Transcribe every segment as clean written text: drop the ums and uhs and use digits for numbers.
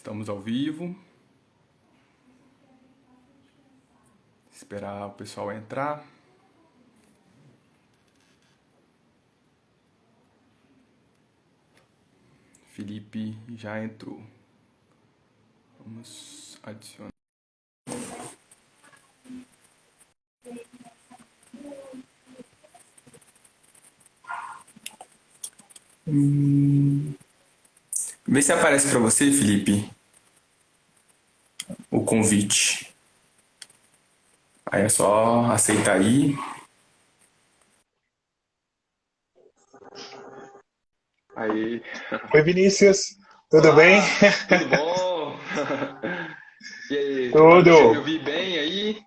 Estamos ao vivo. Esperar o pessoal entrar. Felipe já entrou. Vamos adicionar. Vê se aparece para você, Felipe, o convite. Aí é só aceitar aí. Aí. Oi, Vinícius. Tudo bem? Olá, tudo bom? E aí, tá dando pra me Tudo. ouvir bem aí?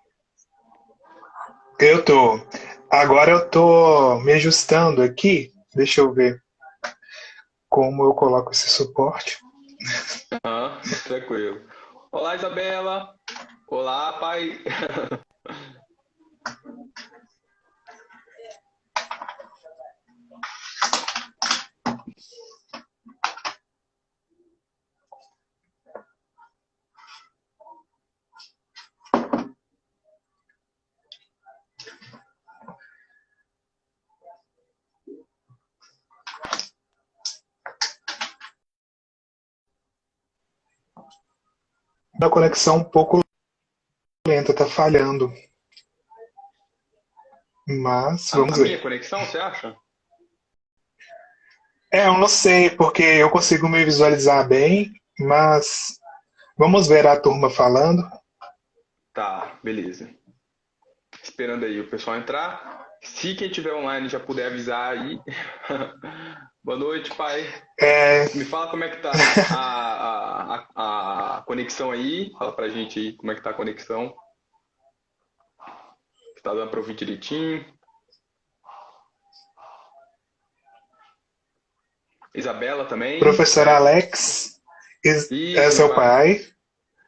Eu tô. Agora eu tô me ajustando aqui. Deixa eu ver como eu coloco esse suporte. Tranquilo. Olá, Isabela. Olá, pai. A conexão um pouco lenta, tá falhando. Mas A vamos minha ver. conexão, você acha? Eu não sei, porque eu consigo me visualizar bem, mas vamos ver a turma falando. Tá, beleza. Esperando aí o pessoal entrar. Se quem tiver online já puder avisar aí. Boa noite, pai. É, Me fala como é que tá a conexão aí. Fala pra gente aí como é que tá a conexão. Se tá dando pra ouvir direitinho. Isabela também. professor Alex é Isso, meu seu pai. pai.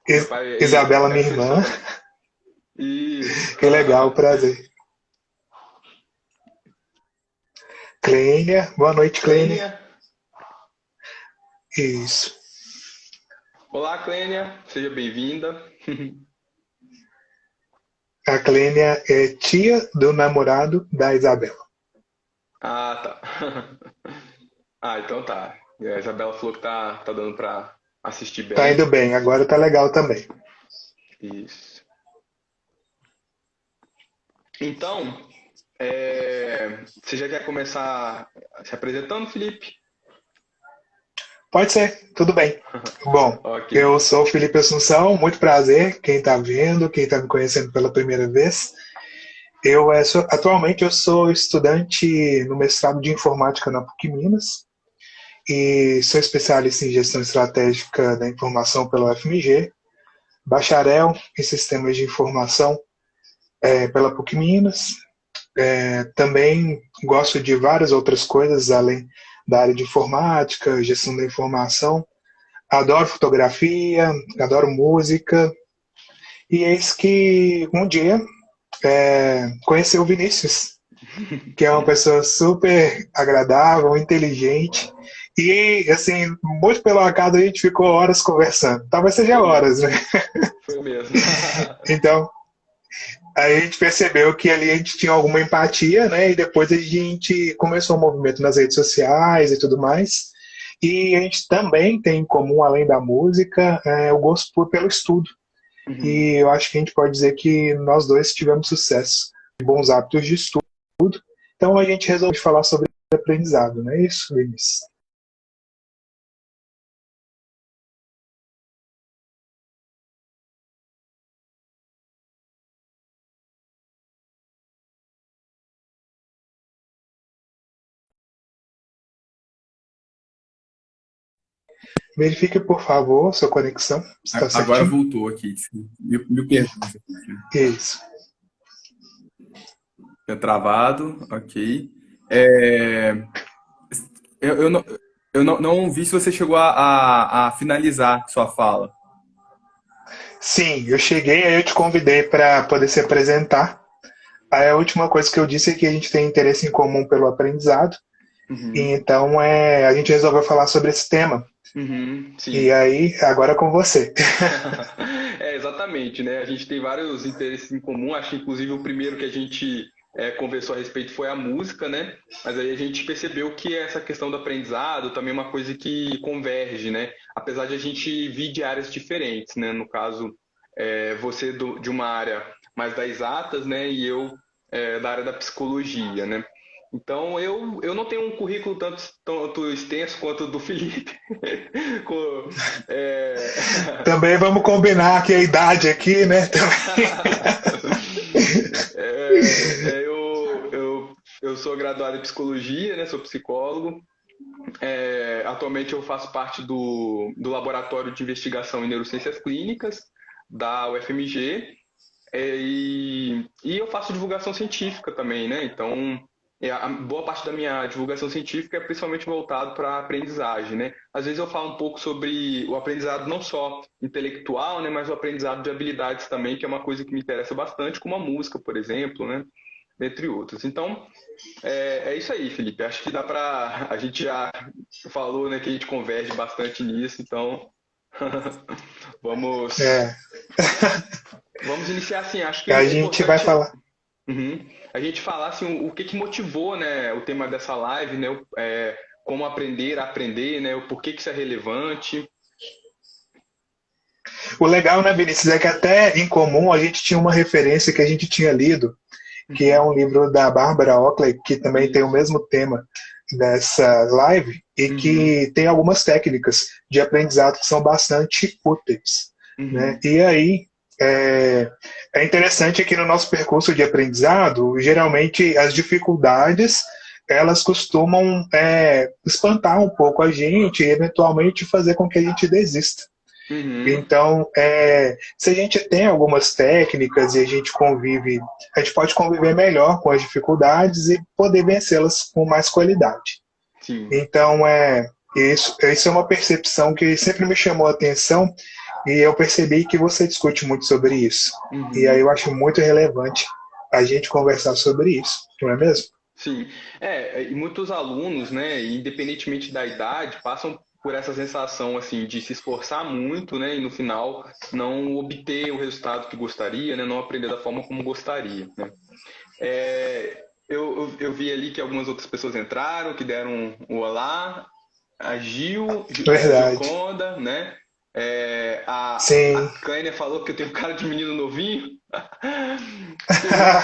Meu pai Isabela, é minha professor irmã. também. Isso. Que legal, prazer. Clênia, boa noite, Clênia. Clênia. Isso. Olá, Clênia. Seja bem-vinda. A Clênia é tia do namorado da Isabela. Ah, tá. Ah, então tá. A Isabela falou que tá dando pra assistir Tá bem. indo bem, agora tá legal também. Isso. Então, você já quer começar se apresentando, Felipe? Pode ser, tudo bem. Bom, Ok. eu sou o Felipe Assunção, muito prazer, quem tá vendo, quem tá me conhecendo pela primeira vez. Atualmente eu sou estudante no mestrado de informática na PUC Minas e sou especialista em gestão estratégica da informação pela UFMG, bacharel em sistemas de informação pela PUC Minas. Também gosto de várias outras coisas além da área de informática, gestão da informação. Adoro fotografia, adoro música. E eis que um dia conheci o Vinícius, que é uma pessoa super agradável, inteligente. E, assim, muito pelo acaso a gente ficou horas conversando. Talvez seja Foi horas, mesmo. né? Foi mesmo. Então, aí a gente percebeu que ali a gente tinha alguma empatia, né? E depois a gente começou um movimento nas redes sociais e tudo mais. E a gente também tem em comum, além da música, o gosto pelo estudo. Uhum. E eu acho que a gente pode dizer que nós dois tivemos sucesso, bons hábitos de estudo. Então a gente resolveu falar sobre aprendizado, não é isso, Vinícius? Verifique, por favor, sua conexão está Agora certinho. voltou aqui. Me pergunta. Isso. Tinha travado, ok. É, eu não vi se você chegou a finalizar sua fala. Sim, eu cheguei, aí eu te convidei para poder se apresentar. Aí a última coisa que eu disse é que a gente tem interesse em comum pelo aprendizado. E Uhum. então a gente resolveu falar sobre esse tema. Uhum, E sim. aí, agora é com você. É, exatamente, né? A gente tem vários interesses em comum. Acho que, inclusive, o primeiro que a gente conversou a respeito foi a música, né? Mas aí a gente percebeu que essa questão do aprendizado também é uma coisa que converge, né? Apesar de a gente vir de áreas diferentes, né? No caso, você de uma área mais das exatas, né? E eu da área da psicologia, né? Então, eu não tenho um currículo tanto extenso quanto o do Felipe. É, Também vamos combinar que a idade aqui, né? eu sou graduado em psicologia, né? Sou psicólogo. Atualmente eu faço parte do Laboratório de Investigação em Neurociências Clínicas da UFMG. E eu faço divulgação científica também, né? Então, a boa parte da minha divulgação científica é principalmente voltado para a aprendizagem, né? Às vezes eu falo um pouco sobre o aprendizado não só intelectual, né? Mas o aprendizado de habilidades também, que é uma coisa que me interessa bastante, como a música, por exemplo, né? Dentre outras. Então, é isso aí, Felipe. Acho que dá para... A gente já falou, né, que a gente converge bastante nisso, então vamos, É, vamos iniciar assim. Acho que a é gente vai importante. falar. Uhum. A gente falar assim, o que que motivou, né, o tema dessa live, né, como aprender a aprender, né, o porquê que isso é relevante. O legal, né, Vinícius, é que até em comum a gente tinha uma referência que a gente tinha lido, que é Uhum. um livro da Barbara Oakley, que também tem o Isso. mesmo tema dessa live, e Uhum. que tem algumas técnicas de aprendizado que são bastante úteis. Né? Uhum. E aí, é, é interessante que no nosso percurso de aprendizado, geralmente as dificuldades elas costumam espantar um pouco a gente e eventualmente fazer com que a gente desista. Uhum. Então, se a gente tem algumas técnicas e a gente convive, a gente pode conviver melhor com as dificuldades e poder vencê-las com mais qualidade. Sim. Então, isso é uma percepção que sempre me chamou a atenção e eu percebi que você discute muito sobre isso. E aí Uhum. eu acho muito relevante a gente conversar sobre isso, não é mesmo? Sim. E muitos alunos, né, independentemente da idade, passam por essa sensação assim de se esforçar muito, né, e no final não obter o resultado que gostaria, né, não aprender da forma como gostaria, né? Eu vi ali que algumas outras pessoas entraram, que deram um olá. A Verdade. Gioconda, né? A Sim. Kleiner falou que eu tenho cara de menino novinho.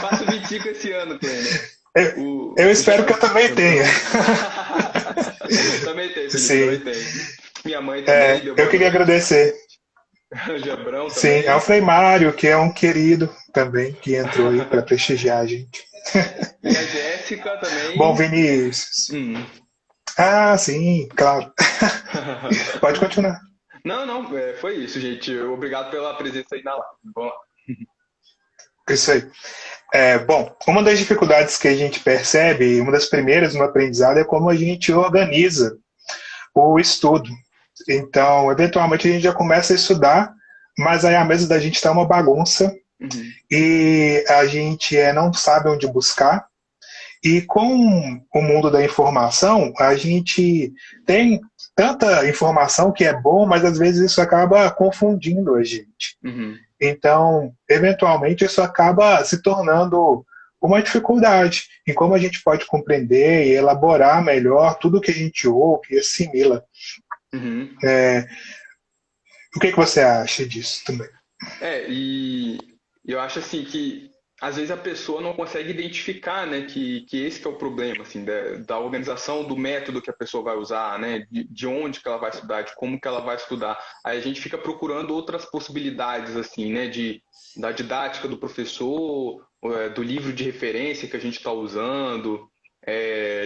Faço 25 esse ano, Kleiner. eu, O eu espero que eu também tenha. Jabão. Também tem, Felipe, também Sim. tem. Minha mãe também deu Eu boa queria noite. agradecer. Jabrão Sim, ao também. Frei Mário, que é um querido também, que entrou aí para prestigiar a gente. E a Jéssica Bom, também. Vinícius. Hum. Ah, sim, claro. Pode continuar. Não, não, foi isso, gente. Obrigado pela presença aí na live. Vamos lá. Isso aí. Bom, uma das dificuldades que a gente percebe, uma das primeiras no aprendizado, é como a gente organiza o estudo. Então, eventualmente, a gente já começa a estudar, mas aí a mesa da gente está uma bagunça Uhum. e a gente não sabe onde buscar. E com o mundo da informação, a gente tem tanta informação que é bom, mas às vezes isso acaba confundindo a gente. Uhum. Então, eventualmente, isso acaba se tornando uma dificuldade em como a gente pode compreender e elaborar melhor tudo que a gente ouve e assimila. Uhum. O que você acha disso também? E eu acho assim que às vezes a pessoa não consegue identificar, né, que esse que é o problema, assim, da organização, do método que a pessoa vai usar, né, de onde que ela vai estudar, de como que ela vai estudar. Aí a gente fica procurando outras possibilidades, assim, né, da didática do professor, do livro de referência que a gente está usando,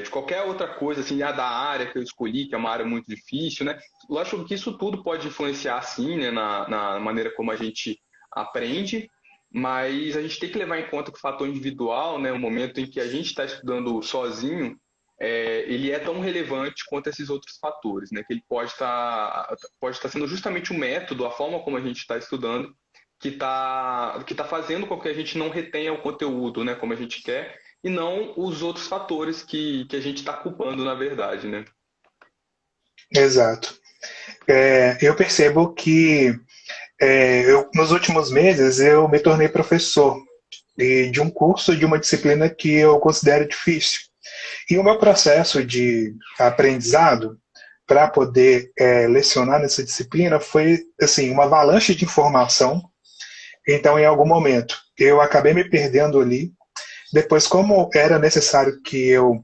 de qualquer outra coisa, assim, da área que eu escolhi, que é uma área muito difícil, né. Lógico que isso tudo pode influenciar, sim, né, na maneira como a gente aprende, mas a gente tem que levar em conta que o fator individual, né, o momento em que a gente está estudando sozinho, ele é tão relevante quanto esses outros fatores, né, que ele pode estar sendo justamente o método, a forma como a gente está estudando, que tá fazendo com que a gente não retenha o conteúdo, né, como a gente quer, e não os outros fatores que a gente está culpando, na verdade, né? Exato. Eu percebo que nos últimos meses eu me tornei professor de um curso de uma disciplina que eu considero difícil. E o meu processo de aprendizado para poder lecionar nessa disciplina foi assim uma avalanche de informação. Então, em algum momento, eu acabei me perdendo ali. Depois, como era necessário que eu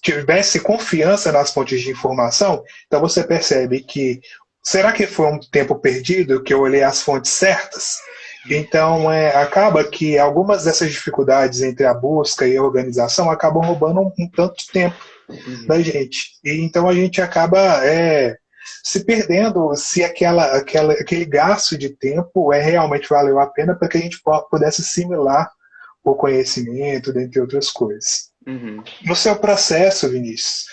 tivesse confiança nas fontes de informação, então você percebe que será que foi um tempo perdido que eu olhei as fontes certas? Então, acaba que algumas dessas dificuldades entre a busca e a organização acabam roubando um tanto de tempo da gente. E então a gente acaba se perdendo se aquele gasto de tempo realmente valeu a pena para que a gente pudesse assimilar o conhecimento, dentre outras coisas. Uhum. No seu processo, Vinícius,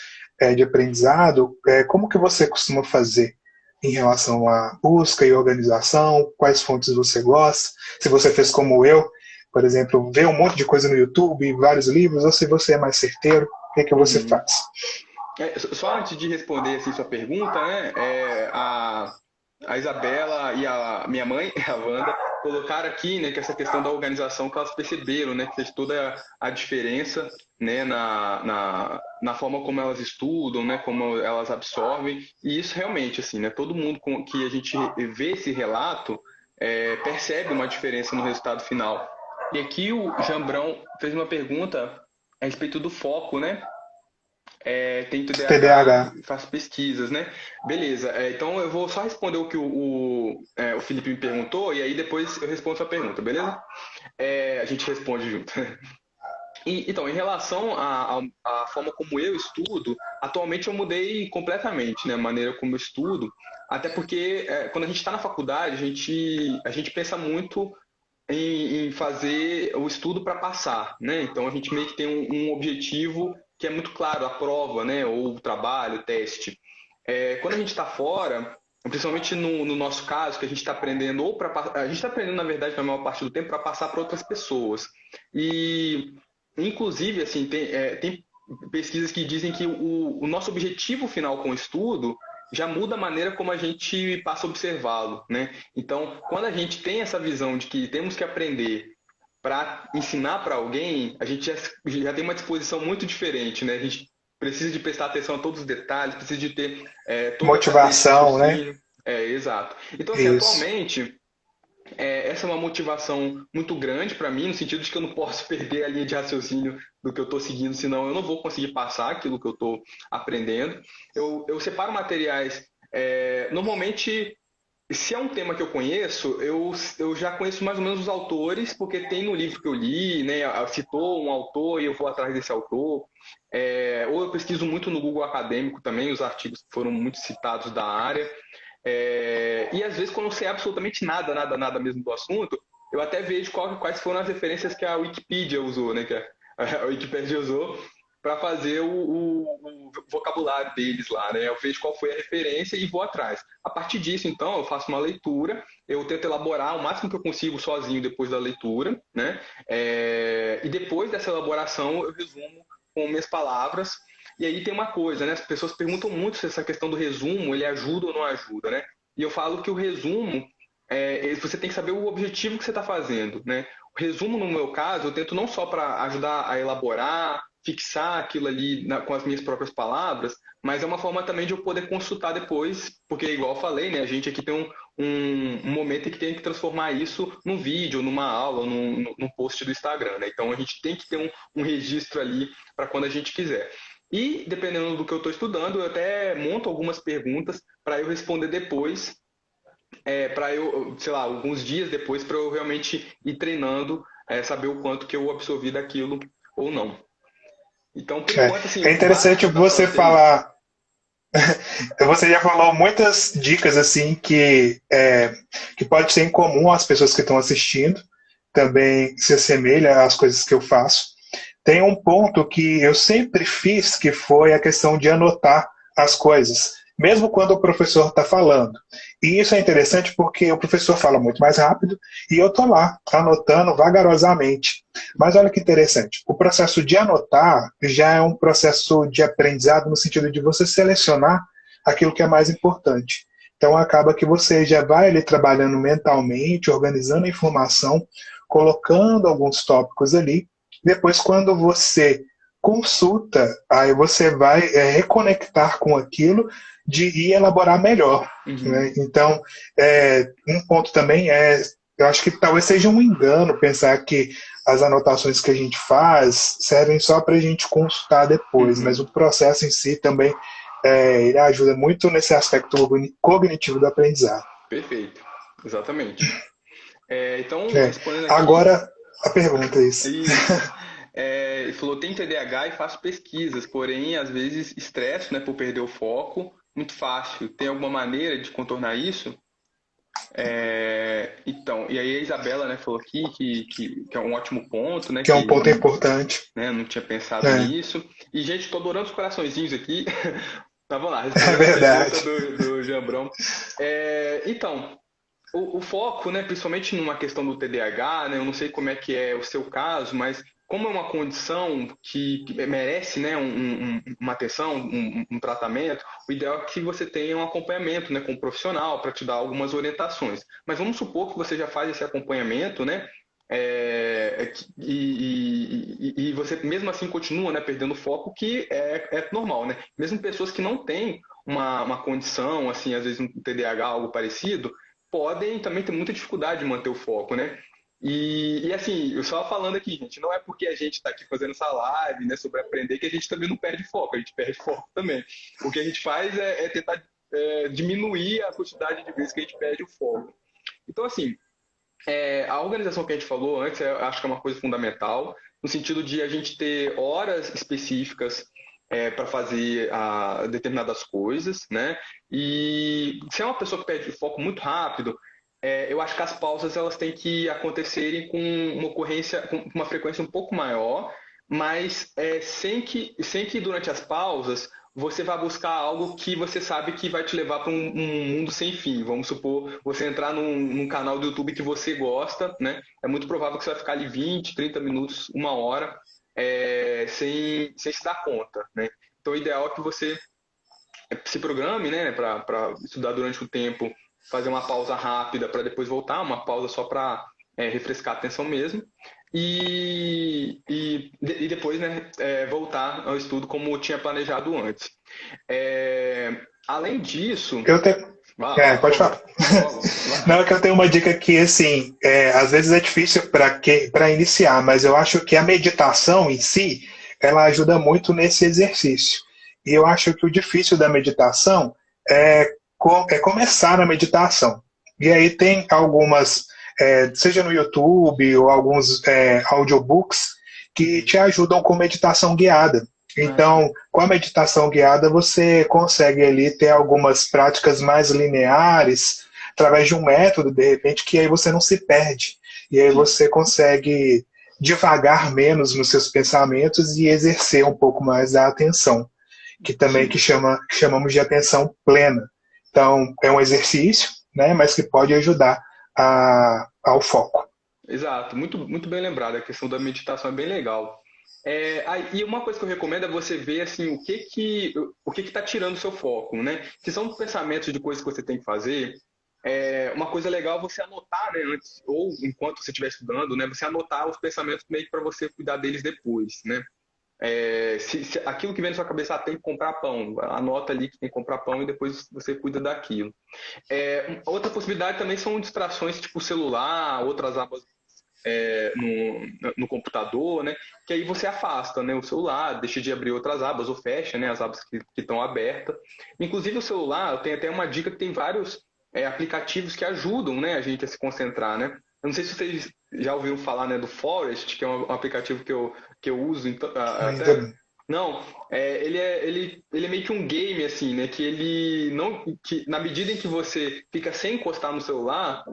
de aprendizado, como que você costuma fazer em relação à busca e organização? Quais fontes você gosta? Se você fez como eu, por exemplo, vê um monte de coisa no YouTube, vários livros, ou se você é mais certeiro, o que você faz? Só antes de responder assim, sua pergunta, né, a Isabela e a minha mãe, a Wanda, colocaram aqui, né, que essa questão da organização que elas perceberam, né, que fez toda a diferença, né, na forma como elas estudam, né, como elas absorvem, e isso realmente, assim, né, todo mundo que a gente vê esse relato percebe uma diferença no resultado final. E aqui o Jambrão fez uma pergunta a respeito do foco, né? Tem TDAH, faço pesquisas, né? Beleza, então eu vou só responder o que o Felipe me perguntou e aí depois eu respondo a sua pergunta, beleza? A gente responde junto. Então, em relação à forma como eu estudo, atualmente eu mudei completamente, né? A maneira como eu estudo, até porque quando a gente está na faculdade, a gente pensa muito em fazer o estudo para passar, né? Então a gente meio que tem um objetivo que é muito claro, a prova, né? Ou o trabalho, o teste. Quando a gente está fora, principalmente no nosso caso, que a gente está aprendendo a gente está aprendendo na verdade na maior parte do tempo para passar para outras pessoas. E inclusive assim tem pesquisas que dizem que o nosso objetivo final com o estudo já muda a maneira como a gente passa a observá-lo, né? Então, quando a gente tem essa visão de que temos que aprender para ensinar para alguém, a gente já tem uma disposição muito diferente, né? A gente precisa de prestar atenção a todos os detalhes, precisa de ter toda motivação, né? Exato. Então, assim, atualmente, essa é uma motivação muito grande para mim, no sentido de que eu não posso perder a linha de raciocínio do que eu estou seguindo, senão eu não vou conseguir passar aquilo que eu estou aprendendo. Eu separo materiais, normalmente, se é um tema que eu conheço, eu já conheço mais ou menos os autores, porque tem no livro que eu li, né, citou um autor e eu vou atrás desse autor. Ou eu pesquiso muito no Google Acadêmico também, os artigos que foram muito citados da área. E às vezes, quando eu não sei absolutamente nada mesmo do assunto, eu até vejo quais foram as referências que a Wikipedia usou, né? Que a Wikipedia usou para fazer o vocabulário deles lá, né? Eu vejo qual foi a referência e vou atrás. A partir disso, então, eu faço uma leitura, eu tento elaborar o máximo que eu consigo sozinho depois da leitura, né? E depois dessa elaboração, eu resumo com minhas palavras. E aí tem uma coisa, né? As pessoas perguntam muito se essa questão do resumo, ele ajuda ou não ajuda, né? E eu falo que o resumo, você tem que saber o objetivo que você está fazendo, né? O resumo, no meu caso, eu tento não só para ajudar a elaborar, fixar aquilo ali com as minhas próprias palavras, mas é uma forma também de eu poder consultar depois, porque igual eu falei, né? A gente aqui tem um momento em que tem que transformar isso num vídeo, numa aula, num post do Instagram, né? Então a gente tem que ter um registro ali para quando a gente quiser. E, dependendo do que eu estou estudando, eu até monto algumas perguntas para eu responder depois, para eu, sei lá, alguns dias depois, para eu realmente ir treinando, saber o quanto que eu absorvi daquilo ou não. Então, por enquanto, assim, é interessante você falar. Você já falou muitas dicas assim que pode ser em comum às pessoas que estão assistindo, também se assemelha às coisas que eu faço. Tem um ponto que eu sempre fiz, que foi a questão de anotar as coisas, mesmo quando o professor está falando. E isso é interessante porque o professor fala muito mais rápido e eu estou lá, anotando vagarosamente. Mas olha que interessante, o processo de anotar já é um processo de aprendizado no sentido de você selecionar aquilo que é mais importante. Então acaba que você já vai ali trabalhando mentalmente, organizando a informação, colocando alguns tópicos ali. Depois, quando você consulta, aí você vai reconectar com aquilo de ir elaborar melhor. Uhum. Né? Então, um ponto também eu acho que talvez seja um engano pensar que as anotações que a gente faz servem só para a gente consultar depois, mas Uhum. o processo em si também ele ajuda muito nesse aspecto cognitivo do aprendizado. Perfeito. Exatamente. Então, É. respondendo aqui, Agora, a pergunta é isso. isso. Ele falou, tem TDAH e faço pesquisas, porém, às vezes, estresso, né, por perder o foco. Muito fácil. Tem alguma maneira de contornar isso? Então, e aí a Isabela, né, falou aqui que é um ótimo ponto, né, Que é um ponto importante. né, não tinha pensado É, nisso. E, gente, tô adorando os coraçõezinhos aqui. Tá, vamos lá, é respondendo a pergunta verdade. do Jambrão. Então, o foco, né, principalmente numa questão do TDAH, né, eu não sei como é que é o seu caso, mas como é uma condição que merece, né, uma atenção, um tratamento, o ideal é que você tenha um acompanhamento, né, com um profissional para te dar algumas orientações. Mas vamos supor que você já faz esse acompanhamento, né, e você mesmo assim continua, né, perdendo foco, que é normal, né? Mesmo pessoas que não têm uma condição, assim, às vezes um TDAH, algo parecido, podem também ter muita dificuldade de manter o foco, né? E assim, eu só falando aqui, gente, não é porque a gente está aqui fazendo essa live, né, sobre aprender que a gente também não perde foco, a gente perde foco também. O que a gente faz é tentar diminuir a quantidade de vezes que a gente perde o foco. Então, assim, a organização que a gente falou antes, eu acho que é uma coisa fundamental, no sentido de a gente ter horas específicas para fazer determinadas coisas, né? E se é uma pessoa que perde o foco muito rápido, eu acho que as pausas elas têm que acontecerem com uma ocorrência, com uma frequência um pouco maior, mas sem que durante as pausas você vai buscar algo que você sabe que vai te levar para um mundo sem fim. Vamos supor, você entrar num canal do YouTube que você gosta, né? É muito provável que você vai ficar ali 20, 30 minutos, uma hora, sem se dar conta, né? Então, o ideal é que você se programe, né, para estudar durante o tempo, fazer uma pausa rápida para depois voltar, uma pausa só para refrescar a atenção mesmo, e depois, né, voltar ao estudo como tinha planejado antes. Além disso, Eu tenho. por Pode favor, falar. lá. Não, é que eu tenho uma dica que, assim, às vezes é difícil para iniciar, mas eu acho que a meditação em si, ela ajuda muito nesse exercício. E eu acho que o difícil da meditação é começar a meditação. E aí tem algumas, seja no YouTube ou alguns audiobooks, que te ajudam com meditação guiada. Sim. Então, com a meditação guiada, você consegue ali ter algumas práticas mais lineares, através de um método, de repente, que aí você não se perde. E aí Sim. você consegue devagar menos nos seus pensamentos e exercer um pouco mais a atenção, que também Sim. chamamos de atenção plena. Então, é um exercício, né, mas que pode ajudar ao foco. Exato, muito, muito bem lembrado. A questão da meditação é bem legal. E uma coisa que eu recomendo é você ver assim o que está tirando o seu foco, né? Se são pensamentos de coisas que você tem que fazer, uma coisa legal é você anotar, né, antes ou enquanto você estiver estudando, né, você anotar os pensamentos meio que para você cuidar deles depois, né? Se aquilo que vem na sua cabeça, tem que comprar pão, anota ali que tem que comprar pão e depois você cuida daquilo. Outra possibilidade também são distrações tipo celular, outras abas no computador, né? Que aí você afasta, né, o celular, deixa de abrir outras abas ou fecha, né, as abas que estão abertas. Inclusive o celular, eu tenho até uma dica que tem vários aplicativos que ajudam, né, a gente a se concentrar, né? Eu não sei se vocês já ouviram falar, né, do Forest, que é um aplicativo que eu uso Ainda até. bem. Não, ele é meio que um game, assim, né? Que ele não. Que na medida em que você fica sem encostar no celular,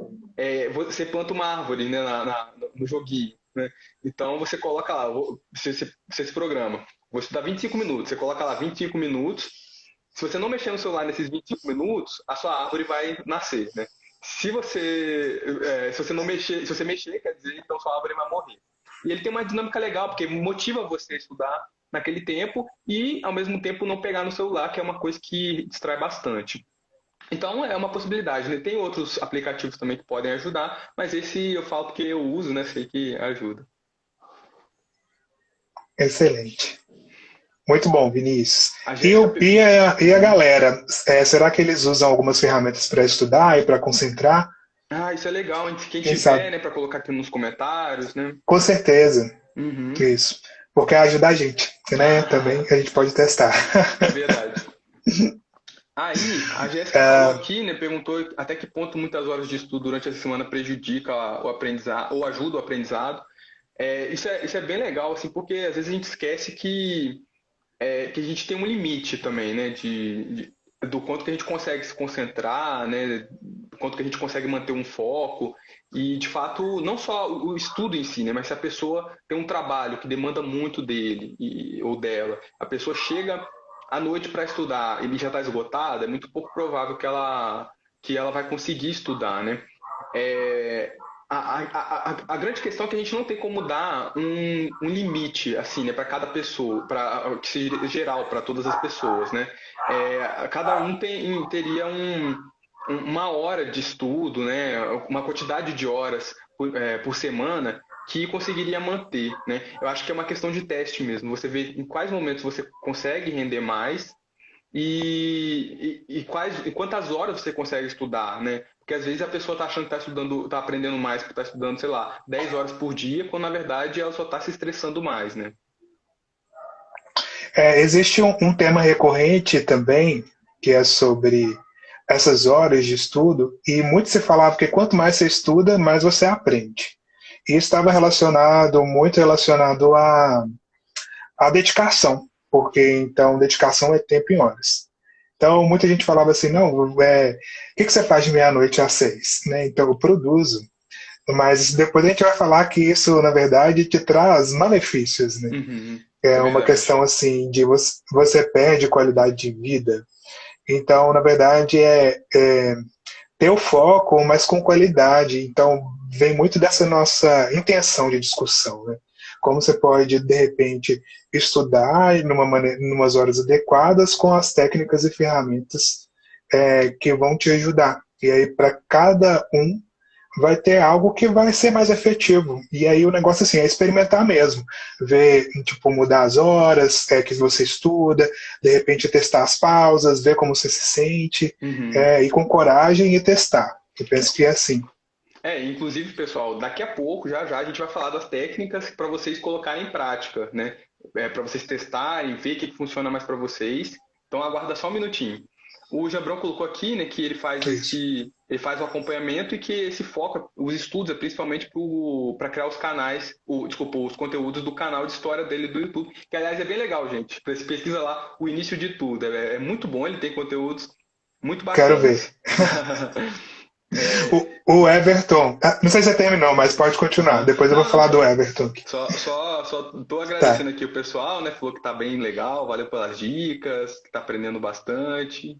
você planta uma árvore, né, no joguinho, né? Então você coloca lá, você se programa. Vou estudar 25 minutos, você coloca lá 25 minutos. Se você não mexer no celular nesses 25 minutos, a sua árvore vai nascer, né? Se você não mexer, se você mexer, quer dizer, então sua árvore vai morrer. E ele tem uma dinâmica legal, porque motiva você a estudar, naquele tempo e, ao mesmo tempo, não pegar no celular, que é uma coisa que distrai bastante. Então, é uma possibilidade, né? Tem outros aplicativos também que podem ajudar, mas esse eu falo porque eu uso, né? Sei que ajuda. Excelente. Muito bom, Vinícius. A E, Jéssica... e a galera, será que eles usam algumas ferramentas para estudar e para concentrar? Ah, isso é legal, hein? Quem Quem tiver, sabe? né, para colocar aqui nos comentários, né? Com certeza, Uhum. isso. Porque ajuda a gente, né? Também a gente pode testar. É verdade. Aí, a Jéssica falou Ah, aqui, né, perguntou até que ponto muitas horas de estudo durante a semana prejudica o aprendizado, ou ajuda o aprendizado. Isso é bem legal, assim, porque às vezes a gente esquece que a gente tem um limite também, né, do quanto que a gente consegue se concentrar, né, do quanto que a gente consegue manter um foco. E, de fato, não só o estudo em si, né, mas se a pessoa tem um trabalho que demanda muito dele ou dela, a pessoa chega à noite para estudar e já está esgotada, é muito pouco provável que ela vai conseguir estudar, né? É, a grande questão é que a gente não tem como dar um limite assim, né, para cada pessoa, para que seja geral para todas as pessoas, né? Cada um teria uma hora de estudo, né, uma quantidade de horas por semana que conseguiria manter, né? Eu acho que é uma questão de teste mesmo. Você vê em quais momentos você consegue render mais e quantas horas você consegue estudar, né? Porque às vezes a pessoa está achando que está estudando, está aprendendo mais, porque está estudando, sei lá, 10 horas por dia, quando na verdade ela só está se estressando mais, né? existe um tema recorrente também, que é sobre essas horas de estudo, e muito se falava que quanto mais você estuda, mais você aprende. E isso estava muito relacionado à dedicação, porque então dedicação é tempo em horas. Então muita gente falava assim, não, o que você faz de meia-noite às 6? Né? Então eu produzo. Mas depois a gente vai falar que isso, na verdade, te traz malefícios, né? Uhum, é É uma verdade. questão assim de você perde qualidade de vida. Então, na verdade, ter o foco, mas com qualidade. Então, vem muito dessa nossa intenção de discussão, né? Como você pode, de repente, estudar numas horas adequadas com as técnicas e ferramentas que vão te ajudar. E aí, para cada um, vai ter algo que vai ser mais efetivo. E aí o negócio assim é experimentar mesmo. Ver, tipo, mudar as horas que você estuda, de repente testar as pausas, ver como você se sente, Uhum. ir com coragem e testar. Eu penso que é assim. Inclusive, pessoal, daqui a pouco, já já, a gente vai falar das técnicas para vocês colocarem em prática, né? Para vocês testarem, ver o que funciona mais para vocês. Então, aguarda só um minutinho. O Jabrão colocou aqui, né, que Isso. ele faz o acompanhamento e que esse foco, os estudos, é principalmente para criar os canais, desculpa, os conteúdos do canal de história dele do YouTube, que aliás é bem legal, gente. Você pesquisa lá o início de tudo, é muito bom, ele tem conteúdos muito Quero ver. bacanas. É, O Everton, não sei se você terminou, mas pode continuar. aham. Depois eu vou Não, falar do só, Everton. só tô Tá. agradecendo aqui o pessoal, né? Falou que tá bem legal, valeu pelas dicas, que tá aprendendo bastante.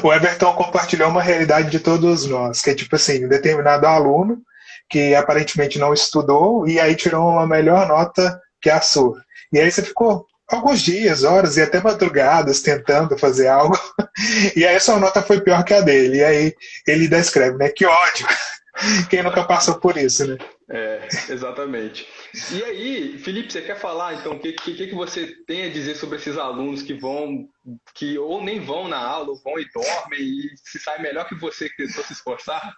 O Everton compartilhou uma realidade de todos nós, que é tipo assim, um determinado aluno que aparentemente não estudou e aí tirou uma melhor nota que a sua. E aí você ficou alguns dias, horas e até madrugadas tentando fazer algo, e aí a sua nota foi pior que a dele. E aí ele descreve, né? Que ódio! Quem nunca passou por isso, né? Exatamente. E aí, Felipe, você quer falar então o que você tem a dizer sobre esses alunos que ou nem vão na aula, ou vão e dormem e se sai melhor que você que tentou se esforçar?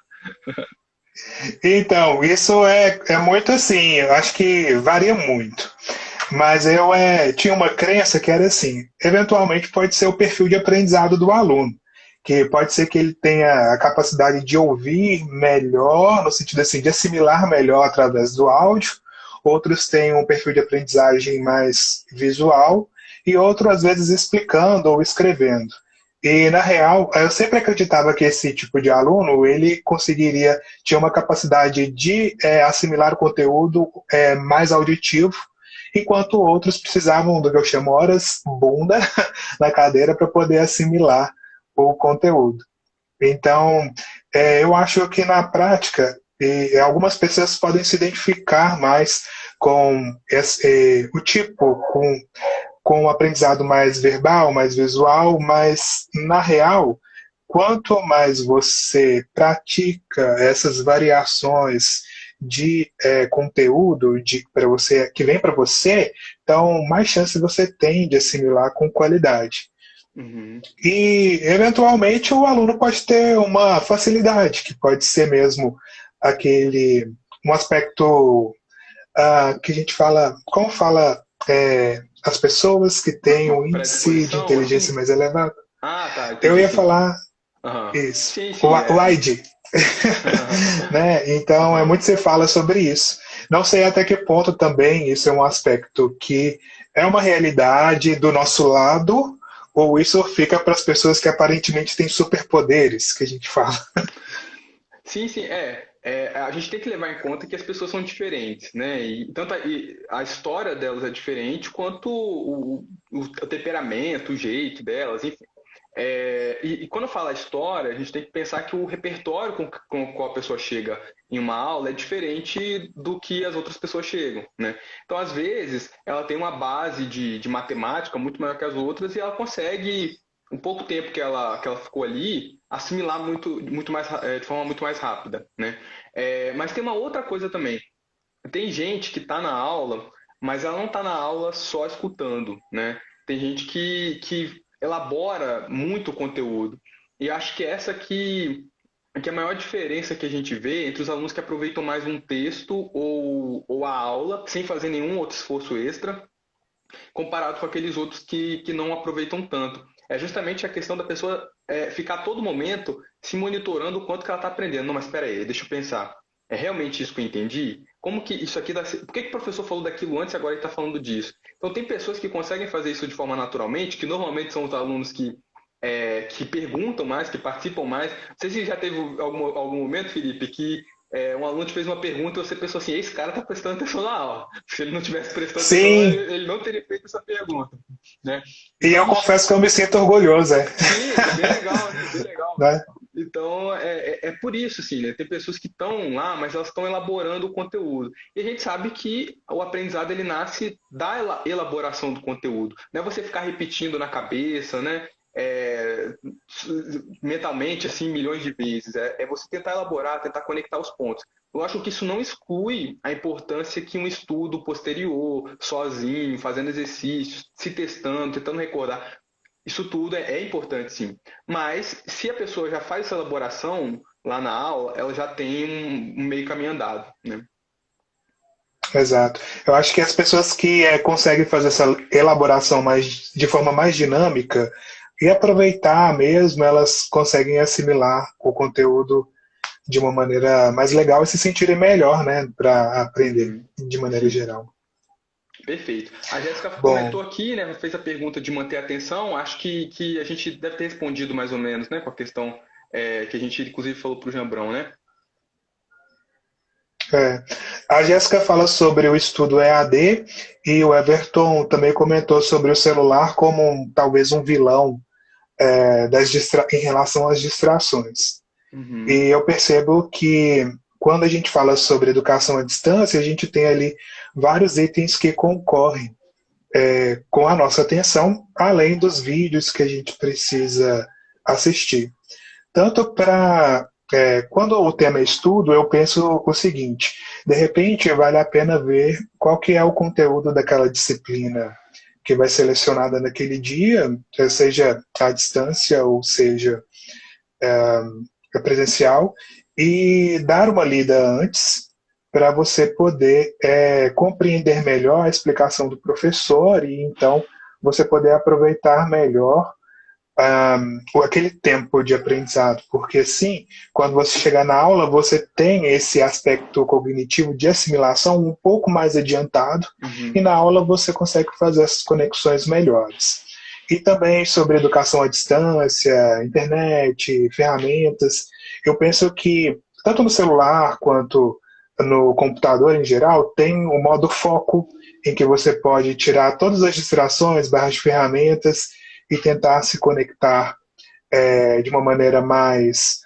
Então, isso é muito assim, eu acho que varia muito. Mas eu tinha uma crença que era assim: eventualmente pode ser o perfil de aprendizado do aluno, que pode ser que ele tenha a capacidade de ouvir melhor, no sentido assim, de assimilar melhor através do áudio, outros têm um perfil de aprendizagem mais visual, e outros, às vezes, explicando ou escrevendo. E, na real, eu sempre acreditava que esse tipo de aluno, ele tinha uma capacidade de assimilar o conteúdo mais auditivo, enquanto outros precisavam do que eu chamo horas bunda na cadeira para poder assimilar o conteúdo. Então, eu acho que na prática, algumas pessoas podem se identificar mais com o tipo, com o aprendizado mais verbal, mais visual, mas, na real, quanto mais você pratica essas variações de conteúdo para você que vem para você, então mais chance você tem de assimilar com qualidade. Uhum. E, eventualmente, o aluno pode ter uma facilidade, que pode ser mesmo um aspecto que a gente fala, como fala as pessoas que têm um Uma índice de predisposição, inteligência assim? mais elevado. Ah, tá, Eu entendi, ia sim. falar Aham. isso, Sim, o, sim, o é. ID, né? Então é Aham. muito se fala sobre isso. Não sei até que ponto também isso é um aspecto que é uma realidade do nosso lado, ou isso fica para as pessoas que aparentemente têm superpoderes, que a gente fala. Sim, sim, a gente tem que levar em conta que as pessoas são diferentes, né? E tanto a história delas é diferente, quanto o temperamento, o jeito delas, enfim. E quando fala história, a gente tem que pensar que o repertório com o qual a pessoa chega em uma aula é diferente do que as outras pessoas chegam, né? Então, às vezes, ela tem uma base de matemática muito maior que as outras e ela consegue, um pouco tempo que ela ficou ali, assimilar muito mais, de forma muito mais rápida, né? Mas tem uma outra coisa também. Tem gente que está na aula, mas ela não está na aula só escutando, né? Tem gente que elabora muito conteúdo. E acho que essa que é a maior diferença que a gente vê entre os alunos que aproveitam mais um texto ou a aula, sem fazer nenhum outro esforço extra, comparado com aqueles outros que não aproveitam tanto. É justamente a questão da pessoa ficar a todo momento se monitorando o quanto que ela está aprendendo. Não, mas espera aí, deixa eu pensar. É realmente isso que eu entendi? Como que isso aqui Por que o professor falou daquilo antes e agora ele está falando disso? Então tem pessoas que conseguem fazer isso de forma naturalmente, que normalmente são os alunos que perguntam mais, que participam mais. Não sei se já teve algum momento, Felipe, que um aluno te fez uma pergunta e você pensou assim, esse cara está prestando atenção na aula. Se ele não tivesse prestando atenção na aula, Sim, ele não teria feito essa pergunta, né? e Então a eu gente, confesso que eu me sinto orgulhoso, sim, isso é bem legal, né? Bem legal. né? Então é por isso, assim, né? Tem pessoas que estão lá, mas elas estão elaborando o conteúdo. E a gente sabe que o aprendizado ele nasce da elaboração do conteúdo. Não é você ficar repetindo na cabeça, né? É, mentalmente, assim, milhões de vezes. É você tentar elaborar, tentar conectar os pontos. Eu acho que isso não exclui a importância que um estudo posterior, sozinho, fazendo exercícios, se testando, tentando recordar, isso tudo é importante, sim. Mas se a pessoa já faz essa elaboração lá na aula, ela já tem um meio caminho andado, né? Exato. Eu acho que as pessoas que conseguem fazer essa elaboração de forma mais dinâmica e aproveitar mesmo, elas conseguem assimilar o conteúdo de uma maneira mais legal e se sentirem melhor, né, para aprender Uhum. de maneira Sim, geral. perfeito. A Jéssica comentou Bom, aqui, né, fez a pergunta de manter a atenção. Acho que a gente deve ter respondido mais ou menos, né, com a questão que a gente inclusive falou para o Jambrão, né? é, a Jéssica fala sobre o estudo EAD e o Everton também comentou sobre o celular como talvez um vilão em relação às distrações. Uhum. E eu percebo que quando a gente fala sobre educação à distância, a gente tem ali vários itens que concorrem com a nossa atenção, além dos vídeos que a gente precisa assistir. Tanto para. Quando o tema é estudo, eu penso o seguinte: de repente, vale a pena ver qual que é o conteúdo daquela disciplina que vai ser selecionada naquele dia, seja à distância ou seja presencial, e dar uma lida antes para você poder compreender melhor a explicação do professor e então você poder aproveitar melhor aquele tempo de aprendizado, porque sim, quando você chegar na aula, você tem esse aspecto cognitivo de assimilação um pouco mais adiantado, e Uhum. na aula você consegue fazer essas conexões melhores. E também sobre educação à distância, internet, ferramentas, eu penso que tanto no celular quanto no computador em geral, tem o modo foco, em que você pode tirar todas as distrações, barras de ferramentas e tentar se conectar de uma maneira mais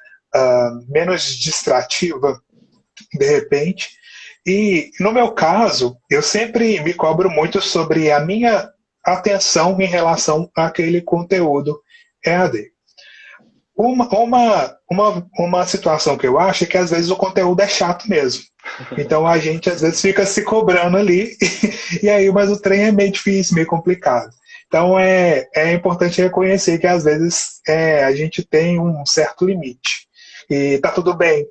menos distrativa, de repente. E no meu caso, eu sempre me cobro muito sobre a minha atenção em relação àquele conteúdo EAD. Uma situação que eu acho é que às vezes o conteúdo é chato mesmo. Então a gente às vezes fica se cobrando ali, e aí, mas o trem é meio difícil, meio complicado. Então é importante reconhecer que às vezes a gente tem um certo limite. E tá tudo bem,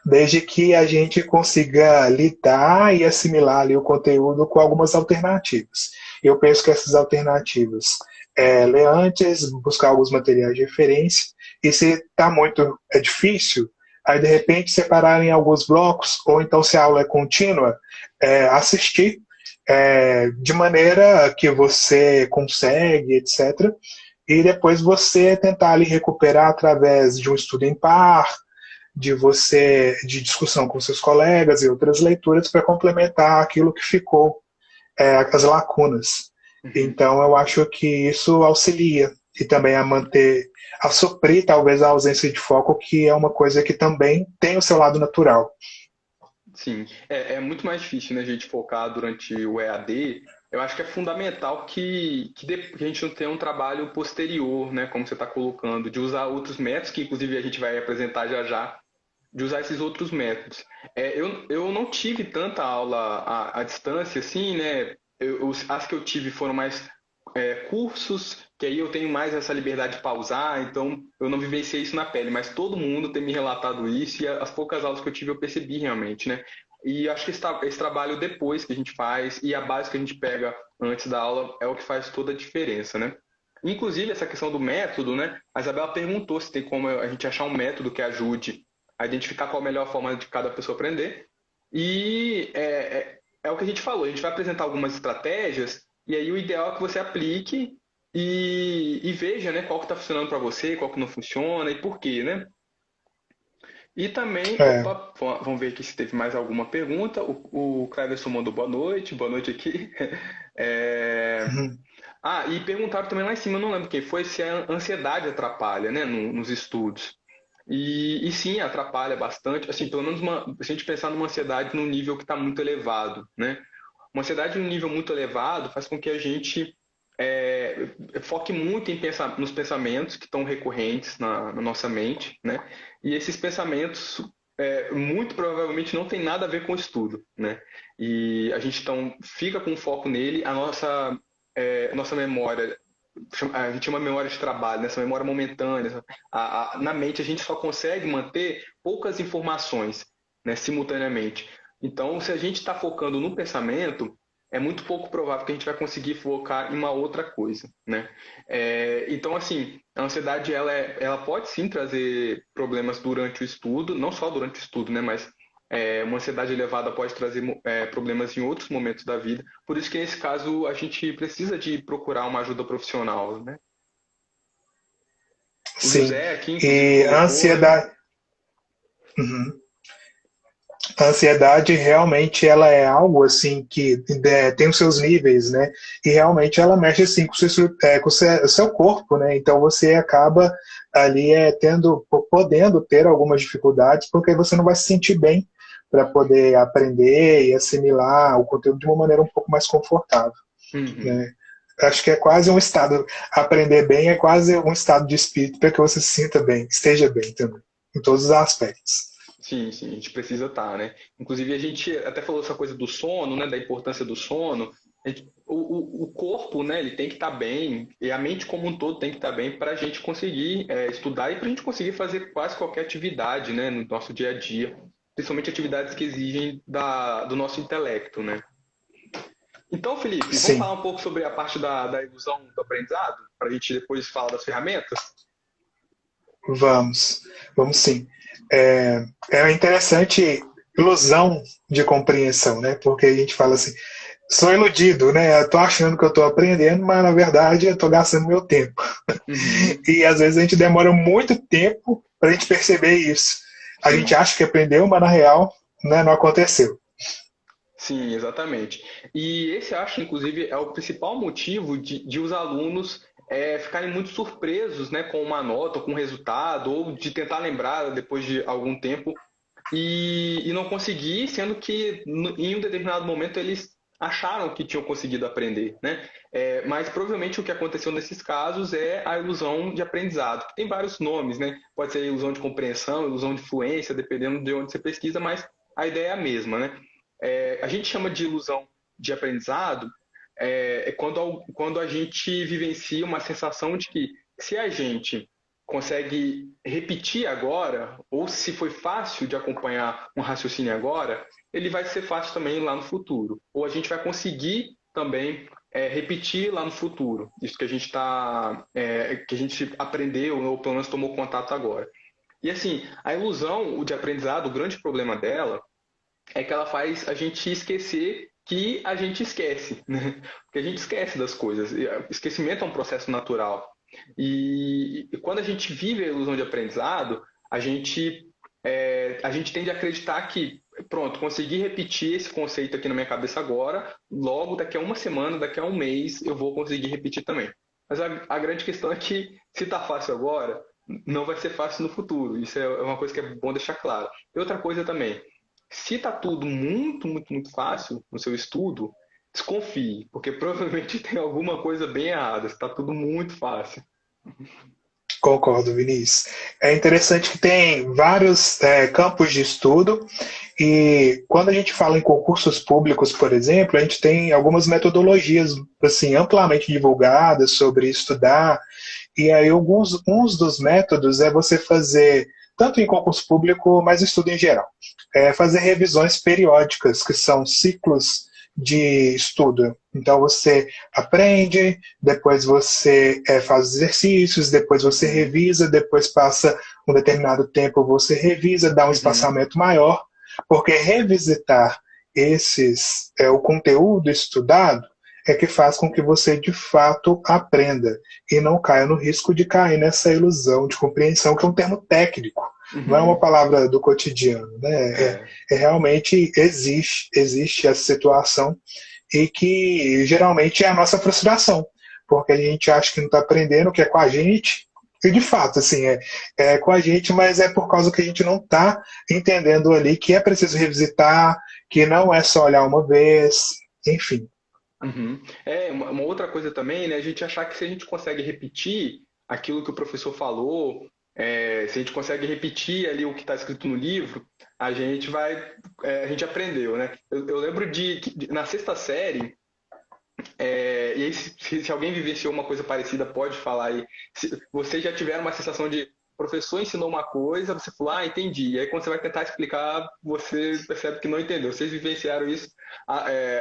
desde que a gente consiga lidar e assimilar ali o conteúdo com algumas alternativas. Eu penso que essas alternativas ler antes, buscar alguns materiais de referência, e se está muito difícil, aí de repente separar em alguns blocos, ou então se a aula é contínua, assistir de maneira que você consegue, etc. E depois você tentar ali recuperar através de um estudo em par, de discussão com seus colegas e outras leituras para complementar aquilo que ficou, as lacunas. Uhum. Então eu acho que isso auxilia e também a suprir talvez a ausência de foco, que é uma coisa que também tem o seu lado natural. Sim, é muito mais difícil, né, a gente focar durante o EAD. Eu acho que é fundamental que a gente não tenha um trabalho posterior, né, como você está colocando, de usar outros métodos, que inclusive a gente vai apresentar já já, de usar esses outros métodos. Eu não tive tanta aula à distância, assim, né? As que eu tive foram mais cursos, que aí eu tenho mais essa liberdade de pausar, então eu não vivenciei isso na pele, mas todo mundo tem me relatado isso e as poucas aulas que eu tive eu percebi realmente, né? E acho que esse trabalho depois que a gente faz e a base que a gente pega antes da aula é o que faz toda a diferença, né? Inclusive, essa questão do método, né? A Isabela perguntou se tem como a gente achar um método que ajude a identificar qual a melhor forma de cada pessoa aprender. E é o que a gente falou, a gente vai apresentar algumas estratégias, e aí o ideal é que você aplique e veja, né, qual que está funcionando para você, qual que não funciona e por quê, né? E também, É. opa, vamos ver aqui se teve mais alguma pergunta. O Cleverson mandou boa noite aqui. É, Uhum. e perguntaram também lá em cima, eu não lembro quem foi, se a ansiedade atrapalha, né, nos estudos. E sim, atrapalha bastante. Assim, pelo menos se a gente pensar numa ansiedade num nível que está muito elevado, né? Uma ansiedade num nível muito elevado faz com que a gente foque muito nos pensamentos que estão recorrentes na nossa mente, né? E esses pensamentos muito provavelmente não tem nada a ver com o estudo, né? E a gente então fica com foco nele, nossa memória, a gente chama memória de trabalho, nessa memória momentânea, na mente a gente só consegue manter poucas informações, né, simultaneamente. Então, se a gente está focando no pensamento, é muito pouco provável que a gente vai conseguir focar em uma outra coisa, né? Então, assim, a ansiedade ela pode sim trazer problemas durante o estudo, não só durante o estudo, né? Mas uma ansiedade elevada pode trazer problemas em outros momentos da vida. Por isso que nesse caso a gente precisa de procurar uma ajuda profissional, né? O Sim. José aqui, inclusive, E a colocou, né? ansiedade. Uhum. A ansiedade realmente ela é algo assim que tem os seus níveis, né? E realmente ela mexe assim com o seu corpo, né? Então você acaba ali podendo ter algumas dificuldades porque você não vai se sentir bem para poder aprender e assimilar o conteúdo de uma maneira um pouco mais confortável, Uhum. né? Acho que é quase um estado, aprender bem é quase um estado de espírito para que você se sinta bem, esteja bem também, em todos os aspectos. Sim, sim, a gente precisa estar, né? Inclusive, a gente até falou essa coisa do sono, né? Da importância do sono. O corpo, né? Ele tem que estar bem, e a mente como um todo tem que estar bem para a gente conseguir estudar e para a gente conseguir fazer quase qualquer atividade, né? No nosso dia a dia. Principalmente atividades que exigem do nosso intelecto, né? Então, Felipe, vamos Sim. falar um pouco sobre a parte da ilusão do aprendizado, para a gente depois falar das ferramentas? Vamos, vamos sim. É interessante ilusão de compreensão, né? Porque a gente fala assim, sou iludido, né? Eu tô achando que eu tô aprendendo, mas na verdade eu tô gastando meu tempo. Uhum. E às vezes a gente demora muito tempo para a gente perceber isso. A gente Sim. acha que aprendeu, mas na real, né, não aconteceu. Sim, exatamente. E esse, acho, inclusive, é o principal motivo de os alunos ficarem muito surpresos, né, com uma nota, com um resultado, ou de tentar lembrar depois de algum tempo e não consegui, sendo que em um determinado momento eles acharam que tinham conseguido aprender, né? Mas provavelmente o que aconteceu nesses casos é a ilusão de aprendizado, que tem vários nomes, né? Pode ser ilusão de compreensão, ilusão de fluência, dependendo de onde você pesquisa, mas a ideia é a mesma, né? A gente chama de ilusão de aprendizado quando a gente vivencia uma sensação de que se a gente consegue repetir agora, ou se foi fácil de acompanhar um raciocínio agora, ele vai ser fácil também lá no futuro. Ou a gente vai conseguir também repetir lá no futuro. Isso que a gente que a gente aprendeu, ou pelo menos tomou contato agora. E assim, a ilusão de aprendizado, o grande problema dela é que ela faz a gente esquecer que a gente esquece, né? Porque a gente esquece das coisas. Esquecimento é um processo natural. E quando a gente vive a ilusão de aprendizado, a gente tende a acreditar que, pronto, consegui repetir esse conceito aqui na minha cabeça agora, logo daqui a uma semana, daqui a um mês, eu vou conseguir repetir também. Mas a grande questão é que, se está fácil agora, não vai ser fácil no futuro. Isso é uma coisa que é bom deixar claro. E outra coisa também, se está tudo muito, muito, muito fácil no seu estudo, desconfie, porque provavelmente tem alguma coisa bem errada, está tudo muito fácil. Concordo, Vinícius. É interessante que tem vários campos de estudo e quando a gente fala em concursos públicos, por exemplo, a gente tem algumas metodologias assim amplamente divulgadas sobre estudar e aí uns dos métodos é você fazer tanto em concurso público, mas estudo em geral. Fazer revisões periódicas, que são ciclos de estudo. Então você aprende, depois você faz exercícios, depois você revisa, depois passa um determinado tempo, você revisa, dá um espaçamento maior, porque revisitar o conteúdo estudado é que faz com que você de fato aprenda e não caia no risco de cair nessa ilusão de compreensão, que é um termo técnico. Não é uma palavra do cotidiano, né? Realmente existe essa situação e que geralmente é a nossa frustração, porque a gente acha que não está aprendendo, que é com a gente, e de fato, assim, é com a gente, mas é por causa que a gente não está entendendo ali que é preciso revisitar, que não é só olhar uma vez, enfim. Uhum. Uma outra coisa também, né? A gente achar que se a gente consegue repetir aquilo que o professor falou, se a gente consegue repetir ali o que está escrito no livro, a gente aprendeu, né? Eu lembro na sexta série, e aí se alguém vivenciou uma coisa parecida, pode falar aí. Se vocês já tiveram uma sensação de o professor ensinou uma coisa, você falou, entendi. E aí quando você vai tentar explicar, você percebe que não entendeu. Vocês vivenciaram isso,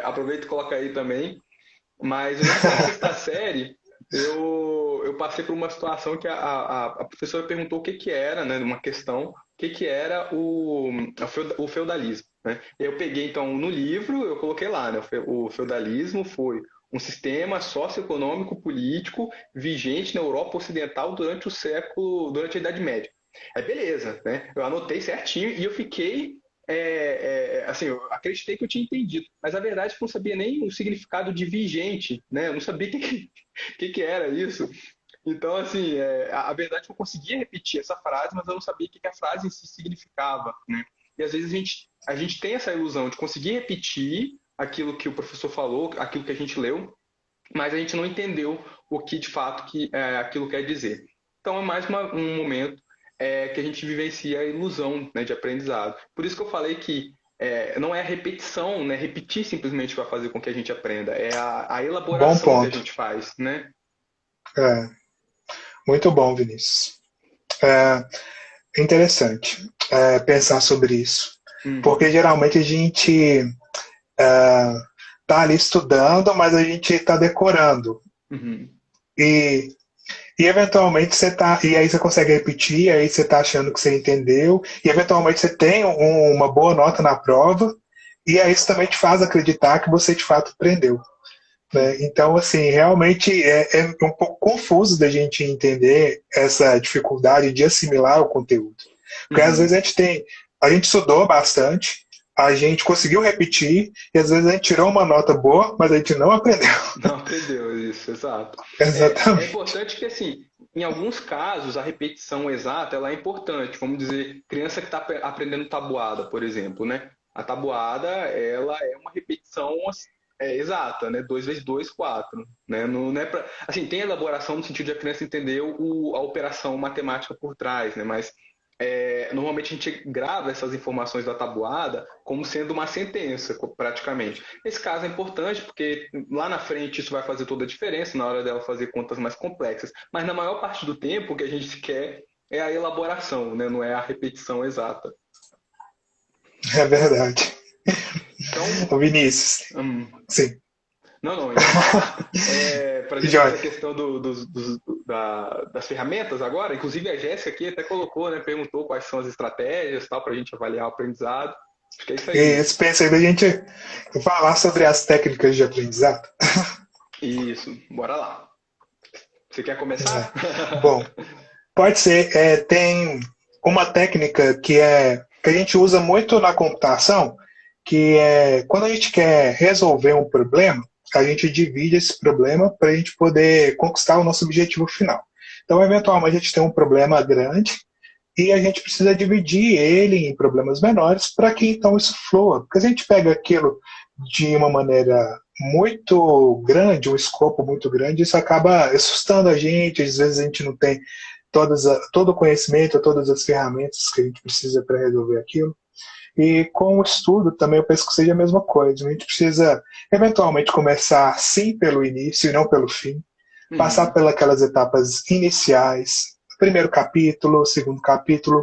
aproveita e coloca aí também. Mas eu lembro que na sexta série, eu passei por uma situação que a professora perguntou o que que era, né, uma questão, o que que era o feudalismo, né? Eu peguei, então, no livro, eu coloquei lá, né, o feudalismo foi um sistema socioeconômico político vigente na Europa Ocidental durante a Idade Média. Beleza, né? Eu anotei certinho e eu fiquei assim, eu acreditei que eu tinha entendido, mas a verdade é que eu não sabia nem o significado de vigente, né? Eu não sabia que era isso. Então, assim, a verdade é que eu conseguia repetir essa frase, mas eu não sabia o que a frase em si significava, né? E às vezes a gente tem essa ilusão de conseguir repetir aquilo que o professor falou, aquilo que a gente leu, mas a gente não entendeu o que de fato aquilo quer dizer. Então, é mais um momento que a gente vivencia a ilusão, né, de aprendizado. Por isso que eu falei que não é a repetição, né? Repetir simplesmente vai fazer com que a gente aprenda. É a elaboração que a gente faz, né? Muito bom, Vinícius. Interessante pensar sobre isso. Porque geralmente a gente tá ali estudando, mas a gente está decorando. E eventualmente você tá. E aí você consegue repetir, e aí você tá achando que você entendeu, e eventualmente você tem uma boa nota na prova, e aí isso também te faz acreditar que você de fato aprendeu. Né? Então, assim, realmente é um pouco confuso da gente entender essa dificuldade de assimilar o conteúdo. Porque às vezes a gente estudou bastante, a gente conseguiu repetir, e às vezes a gente tirou uma nota boa, mas a gente não aprendeu. Não aprendeu, isso, exato. Exatamente. É importante que, assim, em alguns casos, a repetição exata ela é importante. Vamos dizer, criança que está aprendendo tabuada, por exemplo, né? A tabuada, ela é uma repetição exata, né? 2 vezes 2, 4. Né? Não é assim, tem elaboração no sentido de a criança entender a operação matemática por trás, né? Mas normalmente a gente grava essas informações da tabuada como sendo uma sentença, praticamente. Nesse caso é importante porque lá na frente isso vai fazer toda a diferença na hora dela fazer contas mais complexas. Mas na maior parte do tempo o que a gente quer é a elaboração, né? Não é a repetição exata. É verdade. Então, O Vinícius. Sim. Não, eu ia falar para a gente Joia. essa questão das ferramentas agora. Inclusive a Jéssica aqui até colocou, né? Perguntou quais são as estratégias tal para a gente avaliar o aprendizado. Acho que é isso aí. E pensei da gente falar sobre as técnicas de aprendizado. Isso, bora lá. Você quer começar? Bom, pode ser. Tem uma técnica que a gente usa muito na computação, que é quando a gente quer resolver um problema, a gente divide esse problema para a gente poder conquistar o nosso objetivo final. Então, eventualmente, a gente tem um problema grande e a gente precisa dividir ele em problemas menores para que então isso flua. Porque se a gente pega aquilo de uma maneira muito grande, um escopo muito grande, isso acaba assustando a gente, às vezes a gente não tem todo o conhecimento, todas as ferramentas que a gente precisa para resolver aquilo. E com o estudo também eu penso que seja a mesma coisa. A gente precisa eventualmente começar sim pelo início e não pelo fim, passar pelas etapas iniciais, primeiro capítulo, segundo capítulo,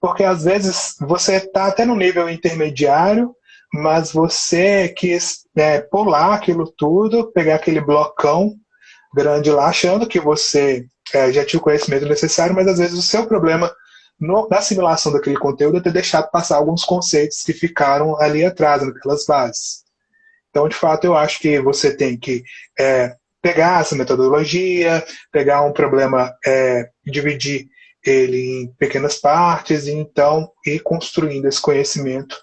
porque às vezes você está até no nível intermediário, mas você quis pular aquilo tudo, pegar aquele blocão grande lá, achando que você já tinha o conhecimento necessário, mas às vezes o seu problema na assimilação daquele conteúdo é ter deixado passar alguns conceitos que ficaram ali atrás, naquelas bases. Então, de fato, eu acho que você tem que pegar essa metodologia, pegar um problema, dividir ele em pequenas partes e então ir construindo esse conhecimento,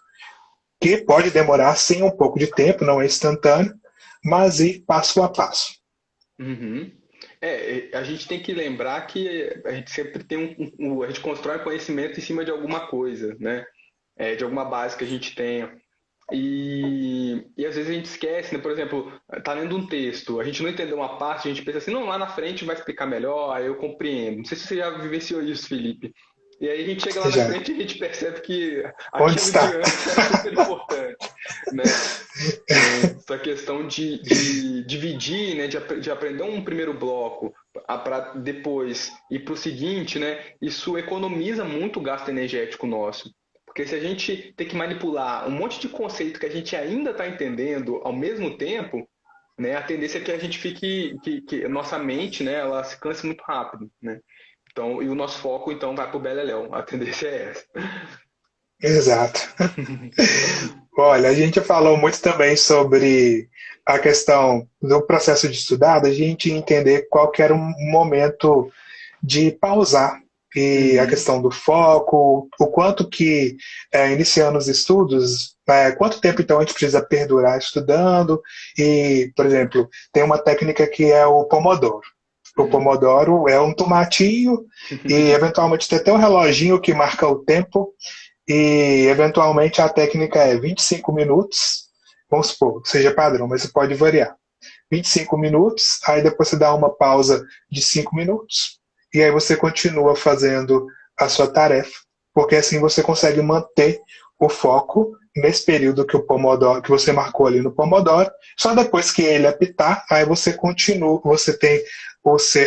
que pode demorar sim um pouco de tempo, não é instantâneo, mas ir passo a passo. Uhum. A gente tem que lembrar que a gente sempre tem a gente constrói conhecimento em cima de alguma coisa, né? De alguma base que a gente tenha. E às vezes a gente esquece, né? Por exemplo, tá lendo um texto, a gente não entendeu uma parte, a gente pensa assim, não, lá na frente vai explicar melhor, aí eu compreendo. Não sei se você já vivenciou isso, Felipe. E aí a gente chega lá na Já. frente e a gente percebe que Onde aquilo está? de antes era super importante, né? Essa questão de dividir, né? De aprender um primeiro bloco para depois ir para o seguinte, né? Isso economiza muito gasto energético nosso. Porque se a gente tem que manipular um monte de conceito que a gente ainda está entendendo ao mesmo tempo, né, a tendência é que a gente fique, que nossa mente, né, ela se canse muito rápido, né? Então, e o nosso foco, então, vai para o beleléu. A tendência é essa. Exato. Olha, a gente falou muito também sobre a questão do processo de estudar, a gente entender qual que era um momento de pausar e a questão do foco, o quanto que, iniciando os estudos, quanto tempo então a gente precisa perdurar estudando e, por exemplo, tem uma técnica que é o Pomodoro. O Pomodoro é um tomatinho e eventualmente tem até um reloginho que marca o tempo e eventualmente a técnica é 25 minutos, vamos supor, seja padrão, mas você pode variar. 25 minutos, aí depois você dá uma pausa de 5 minutos, e aí você continua fazendo a sua tarefa, porque assim você consegue manter o foco nesse período que o Pomodoro, que você marcou ali no Pomodoro. Só depois que ele apitar, aí você continua, você tem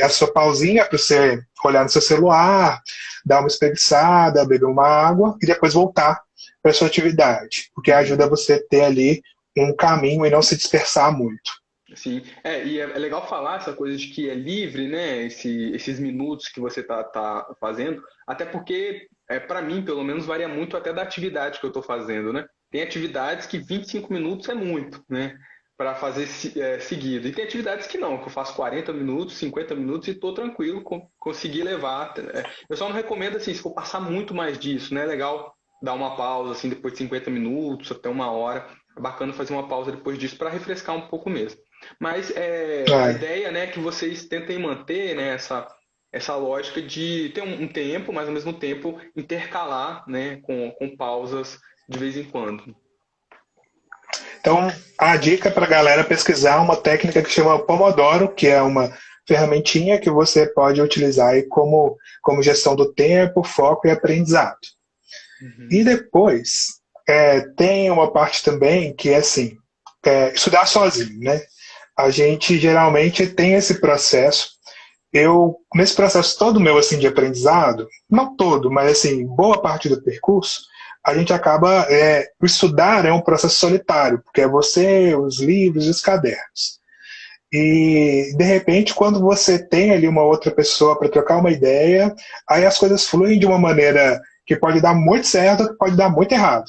a sua pausinha para você olhar no seu celular, dar uma espreguiçada, beber uma água e depois voltar para a sua atividade, porque ajuda você a ter ali um caminho e não se dispersar muito. Sim, e é legal falar essa coisa de que é livre, né? Esses minutos que você tá fazendo, até porque, para mim, pelo menos, varia muito até da atividade que eu estou fazendo, né? Tem atividades que 25 minutos é muito, né? Para fazer seguido. E tem atividades que não, que eu faço 40 minutos, 50 minutos e estou tranquilo, consegui levar. Eu só não recomendo, assim, se for passar muito mais disso, né? É legal dar uma pausa, assim, depois de 50 minutos, até uma hora. É bacana fazer uma pausa depois disso para refrescar um pouco mesmo. Mas a ideia, né, é que vocês tentem manter, né, essa lógica de ter um tempo, mas ao mesmo tempo intercalar, né, com pausas de vez em quando. Então, a dica para a galera pesquisar uma técnica que chama Pomodoro, que é uma ferramentinha que você pode utilizar aí como gestão do tempo, foco e aprendizado. E Uhum. depois, tem uma parte também que é assim, estudar sozinho, né? A gente geralmente tem esse processo. Nesse processo todo meu assim de aprendizado, não todo, mas assim, boa parte do percurso, a gente acaba, o estudar é um processo solitário, porque é você, os livros e os cadernos. E, de repente, quando você tem ali uma outra pessoa para trocar uma ideia, aí as coisas fluem de uma maneira que pode dar muito certo, que pode dar muito errado.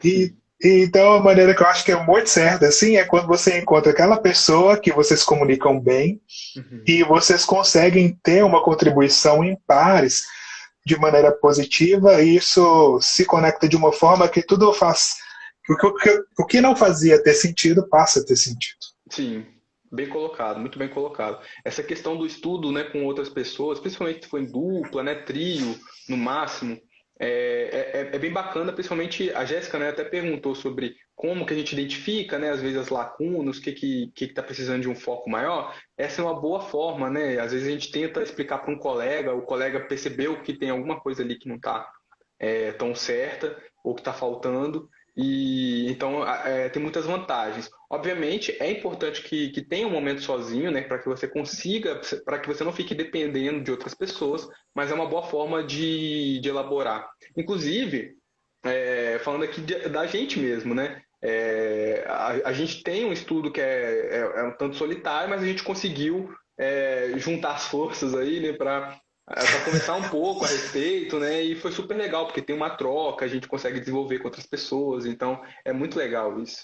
E, Sim. então, a maneira que eu acho que é muito certa, assim, é quando você encontra aquela pessoa que vocês comunicam bem Uhum. e vocês conseguem ter uma contribuição em pares de maneira positiva e isso se conecta de uma forma que tudo faz. O que não fazia ter sentido passa a ter sentido. Sim, bem colocado, muito bem colocado. Essa questão do estudo, né, com outras pessoas, principalmente se for em dupla, né, trio, no máximo, é bem bacana, principalmente a Jéssica, né, até perguntou sobre como que a gente identifica, né, às vezes as lacunas, o que está precisando de um foco maior. Essa é uma boa forma, né? Às vezes a gente tenta explicar para um colega, o colega percebeu que tem alguma coisa ali que não está tão certa ou que está faltando. E então tem muitas vantagens. Obviamente é importante que tenha um momento sozinho, né, para que você consiga, para que você não fique dependendo de outras pessoas, mas é uma boa forma de elaborar. Inclusive, falando aqui da gente mesmo, né? A gente tem um estudo que é um tanto solitário, mas a gente conseguiu juntar as forças aí, né, para conversar um pouco a respeito, né? E foi super legal, porque tem uma troca, a gente consegue desenvolver com outras pessoas, então é muito legal isso.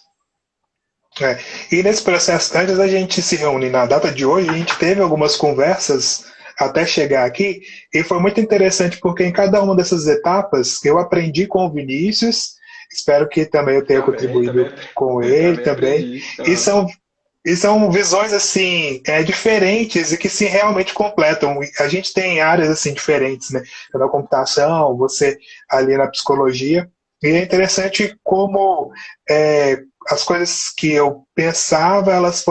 É. E nesse processo, antes da gente se reunir na data de hoje, a gente teve algumas conversas até chegar aqui, e foi muito interessante porque em cada uma dessas etapas eu aprendi com o Vinícius, espero que também eu tenha Também, contribuído com ele também também, aprendi. e Aham. são visões assim diferentes e que se realmente completam. A gente tem áreas assim diferentes, né? Na computação, você ali na psicologia, e é interessante como as coisas que eu pensava, elas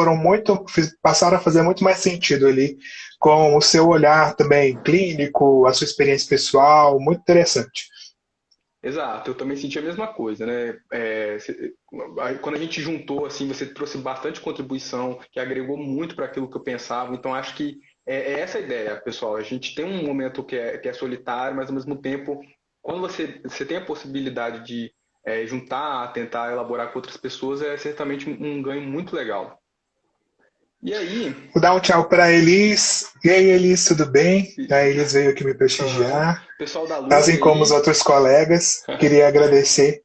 passaram a fazer muito mais sentido ali, com o seu olhar também clínico, a sua experiência pessoal, muito interessante. Exato, eu também senti a mesma coisa, né? Quando a gente juntou, assim, você trouxe bastante contribuição, que agregou muito para aquilo que eu pensava. Então, acho que é essa a ideia, pessoal. A gente tem um momento que é solitário, mas ao mesmo tempo, quando você tem a possibilidade de juntar, tentar elaborar com outras pessoas, é certamente um ganho muito legal. E aí, Vou dar um tchau para a Elis. E aí, Elis, tudo bem? A Elis veio aqui me aham, prestigiar, pessoal da Lura assim como os aí, outros colegas. Queria agradecer.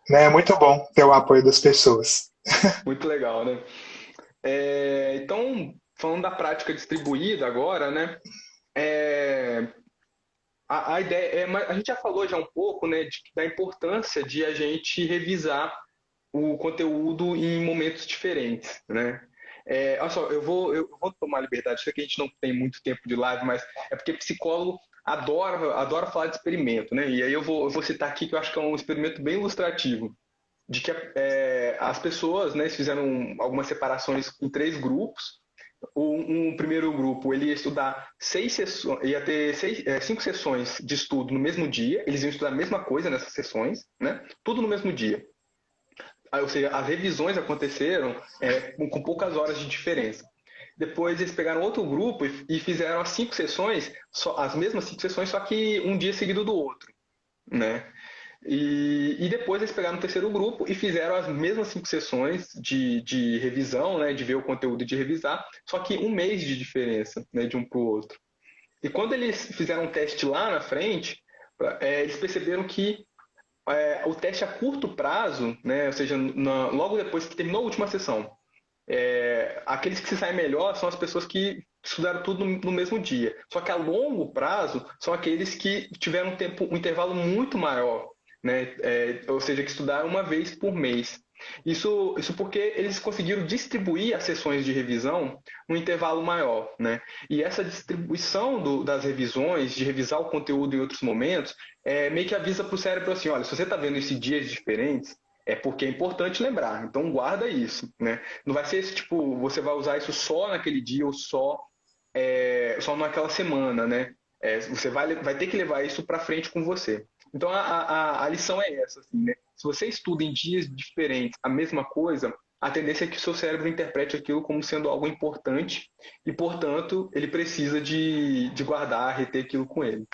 Né? É muito bom ter o apoio das pessoas. muito legal, né? Então, falando da prática distribuída agora, né? É, a ideia mas a gente já falou já um pouco, né, da importância de a gente revisar o conteúdo em momentos diferentes, né? Olha só, eu vou tomar liberdade, sei que a gente não tem muito tempo de live, mas é porque psicólogo adora falar de experimento, né? E aí eu vou citar aqui que eu acho que é um experimento bem ilustrativo, de que as pessoas, né, fizeram algumas separações em três grupos. Um primeiro grupo ele ia estudar seis sessões, ia ter cinco sessões de estudo no mesmo dia, eles iam estudar a mesma coisa nessas sessões, né? Tudo no mesmo dia. Ou seja, as revisões aconteceram com poucas horas de diferença. Depois eles pegaram outro grupo e fizeram as cinco sessões, as mesmas cinco sessões, só que um dia seguido do outro, né? E depois eles pegaram o terceiro grupo e fizeram as mesmas cinco sessões de revisão, né, de ver o conteúdo e de revisar, só que um mês de diferença, né, de um para o outro. E quando eles fizeram um teste lá na frente, eles perceberam que o teste a curto prazo, né, ou seja, logo depois que terminou a última sessão, aqueles que se saem melhor são as pessoas que estudaram tudo no mesmo dia. Só que a longo prazo são aqueles que tiveram um intervalo muito maior, né? Ou seja, que estudaram uma vez por mês. Isso porque eles conseguiram distribuir as sessões de revisão num intervalo maior, né? E essa distribuição das revisões, de revisar o conteúdo em outros momentos, meio que avisa para o cérebro assim, olha, se você está vendo esses dias diferentes, é porque é importante lembrar. Então guarda isso, né? Não vai ser esse tipo, você vai usar isso só naquele dia ou só naquela semana, né? Você vai ter que levar isso para frente com você. Então a lição é essa, assim, né? Se você estuda em dias diferentes a mesma coisa, a tendência é que o seu cérebro interprete aquilo como sendo algo importante e, portanto, ele precisa de guardar, reter aquilo com ele.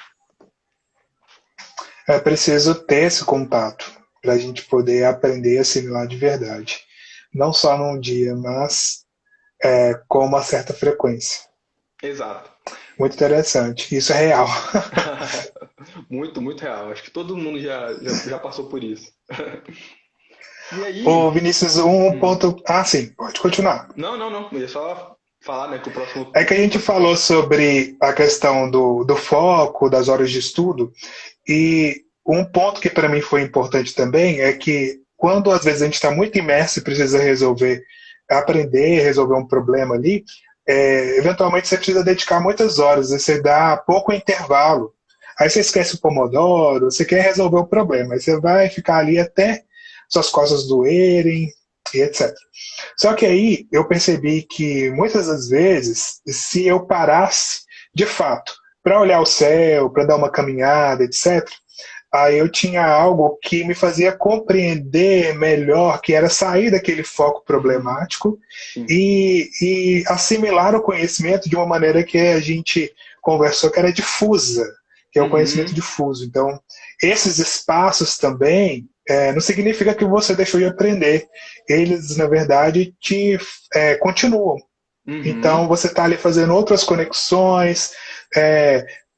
É preciso ter esse contato para a gente poder aprender a assimilar de verdade. Não só num dia, mas com uma certa frequência. Exato. Muito interessante. Isso é real. Muito, muito real. Acho que todo mundo já passou por isso. E aí... Ô, Vinícius, um ponto... Ah, sim, pode continuar. Não. Eu ia só falar, né, que o próximo... É que a gente falou sobre a questão do foco, das horas de estudo, e um ponto que para mim foi importante também é que quando às vezes a gente está muito imerso e precisa aprender, resolver um problema ali, eventualmente você precisa dedicar muitas horas, e você dá pouco intervalo. Aí você esquece o Pomodoro, você quer resolver o problema, aí você vai ficar ali até suas costas doerem, e etc. Só que aí eu percebi que muitas das vezes, se eu parasse de fato para olhar o céu, para dar uma caminhada, etc., aí eu tinha algo que me fazia compreender melhor, que era sair daquele foco problemático e assimilar o conhecimento de uma maneira que a gente conversou que era difusa, que é o conhecimento difuso. Então, esses espaços também não significa que você deixou de aprender. Eles, na verdade, continuam. Então, você está ali fazendo outras conexões,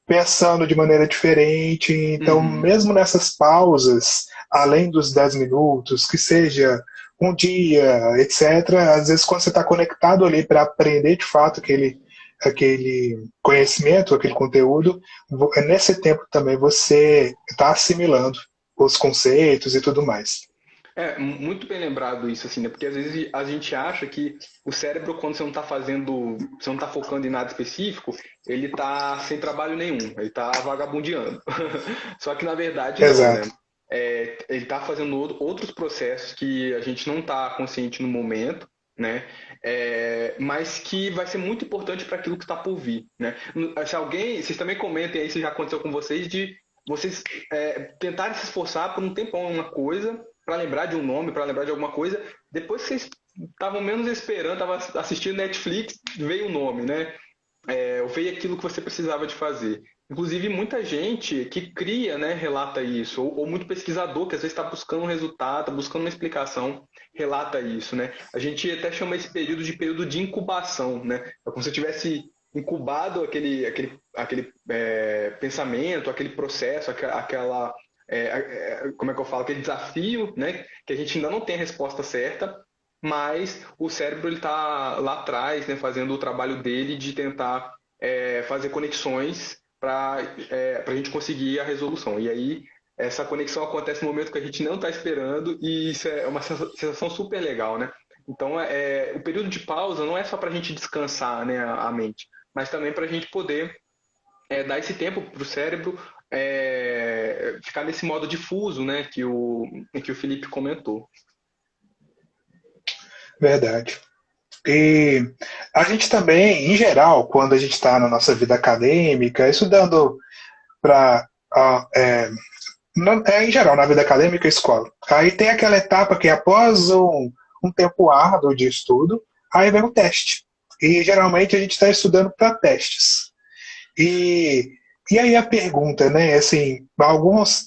pensando de maneira diferente. Então, mesmo nessas pausas, além dos 10 minutos, que seja um dia, etc., às vezes quando você está conectado ali para aprender de fato aquele conhecimento, aquele conteúdo, nesse tempo também você está assimilando os conceitos e tudo mais. Muito bem lembrado isso, assim, né? Porque às vezes a gente acha que o cérebro, quando você não está você não está focando em nada específico, ele está sem trabalho nenhum, ele está vagabundeando. Só que na verdade não, né? Ele está fazendo outros processos que a gente não está consciente no momento, né? Mas que vai ser muito importante para aquilo que está por vir, né? Vocês também comentem aí se já aconteceu com vocês de vocês tentarem se esforçar por um tempão em uma coisa para lembrar de um nome, para lembrar de alguma coisa, depois que vocês estavam menos esperando, estavam assistindo Netflix, veio o nome, né? Ou veio aquilo que você precisava de fazer. Inclusive, muita gente que cria, né, relata isso, ou muito pesquisador que às vezes está buscando um resultado, está buscando uma explicação, relata isso, né? A gente até chama esse período de incubação, né? É como se tivesse incubado aquele pensamento, aquele processo, aquela como é que eu falo, aquele desafio, né, que a gente ainda não tem a resposta certa, mas o cérebro ele está lá atrás, né, fazendo o trabalho dele de tentar fazer conexões para a gente conseguir a resolução. E aí essa conexão acontece no momento que a gente não está esperando e isso é uma sensação super legal, né? Então o período de pausa não é só para a gente descansar, né, a mente, mas também para a gente poder dar esse tempo para o cérebro ficar nesse modo difuso, né, que o Felipe comentou. Verdade. E a gente também, em geral, quando a gente está na nossa vida acadêmica, estudando em geral, na vida acadêmica e escola, aí tem aquela etapa que após um tempo árduo de estudo, aí vem o teste. E geralmente a gente está estudando para testes. E aí a pergunta, né, assim,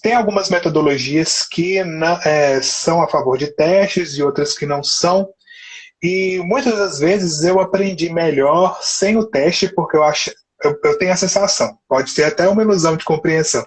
tem algumas metodologias que são a favor de testes e outras que não são. E muitas das vezes eu aprendi melhor sem o teste, porque eu tenho a sensação, pode ser até uma ilusão de compreensão,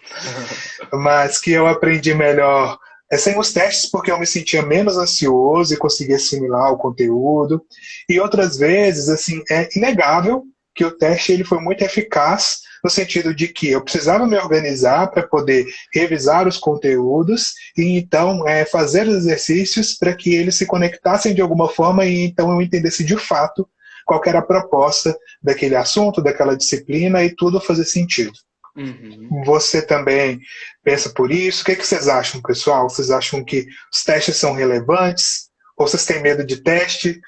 mas que eu aprendi melhor sem os testes porque eu me sentia menos ansioso e conseguia assimilar o conteúdo. E outras vezes, assim, é inegável que o teste ele foi muito eficaz no sentido de que eu precisava me organizar para poder revisar os conteúdos e então fazer os exercícios para que eles se conectassem de alguma forma e então eu entendesse de fato qual era a proposta daquele assunto, daquela disciplina e tudo fazer sentido. Uhum. Você também pensa por isso? O que vocês acham, pessoal? Vocês acham que os testes são relevantes? Ou vocês têm medo de teste?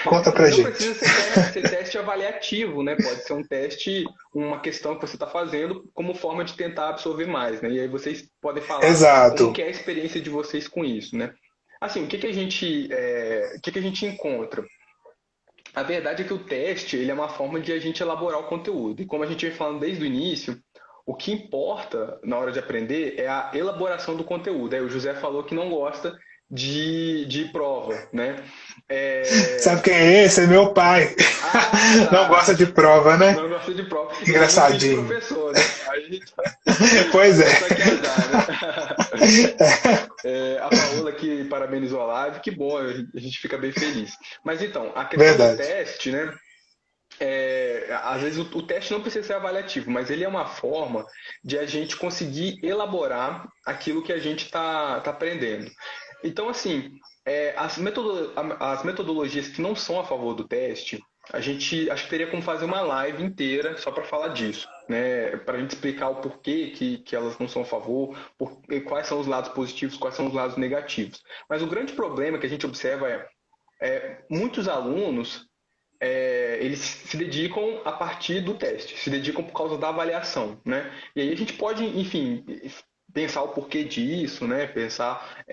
Conta pra gente. Não precisa ser teste avaliativo, né? Pode ser um teste, uma questão que você está fazendo como forma de tentar absorver mais, né? E aí vocês podem falar como que é a experiência de vocês com isso, né? Assim, o que a gente encontra? A verdade é que o teste ele é uma forma de a gente elaborar o conteúdo. E como a gente vem falando desde o início, o que importa na hora de aprender é a elaboração do conteúdo. Aí o José falou que não gosta de prova, né? Sabe quem é esse? É meu pai. Tá. Não gosta de prova, né? Não gosta de prova. Engraçadinho. Professor, né? Aí, pois é. A Paola que parabenizou a live, que bom, a gente fica bem feliz. Mas então, a questão do teste, né? Às vezes o teste não precisa ser avaliativo, mas ele é uma forma de a gente conseguir elaborar aquilo que a gente está aprendendo. Então, assim, as metodologias que não são a favor do teste, a gente acho que teria como fazer uma live inteira só para falar disso, né? Para a gente explicar o porquê que elas não são a favor, quais são os lados positivos, quais são os lados negativos. Mas o grande problema que a gente observa muitos alunos eles se dedicam a partir do teste, se dedicam por causa da avaliação, né? E aí a gente pode, enfim, pensar o porquê disso, né? Pensar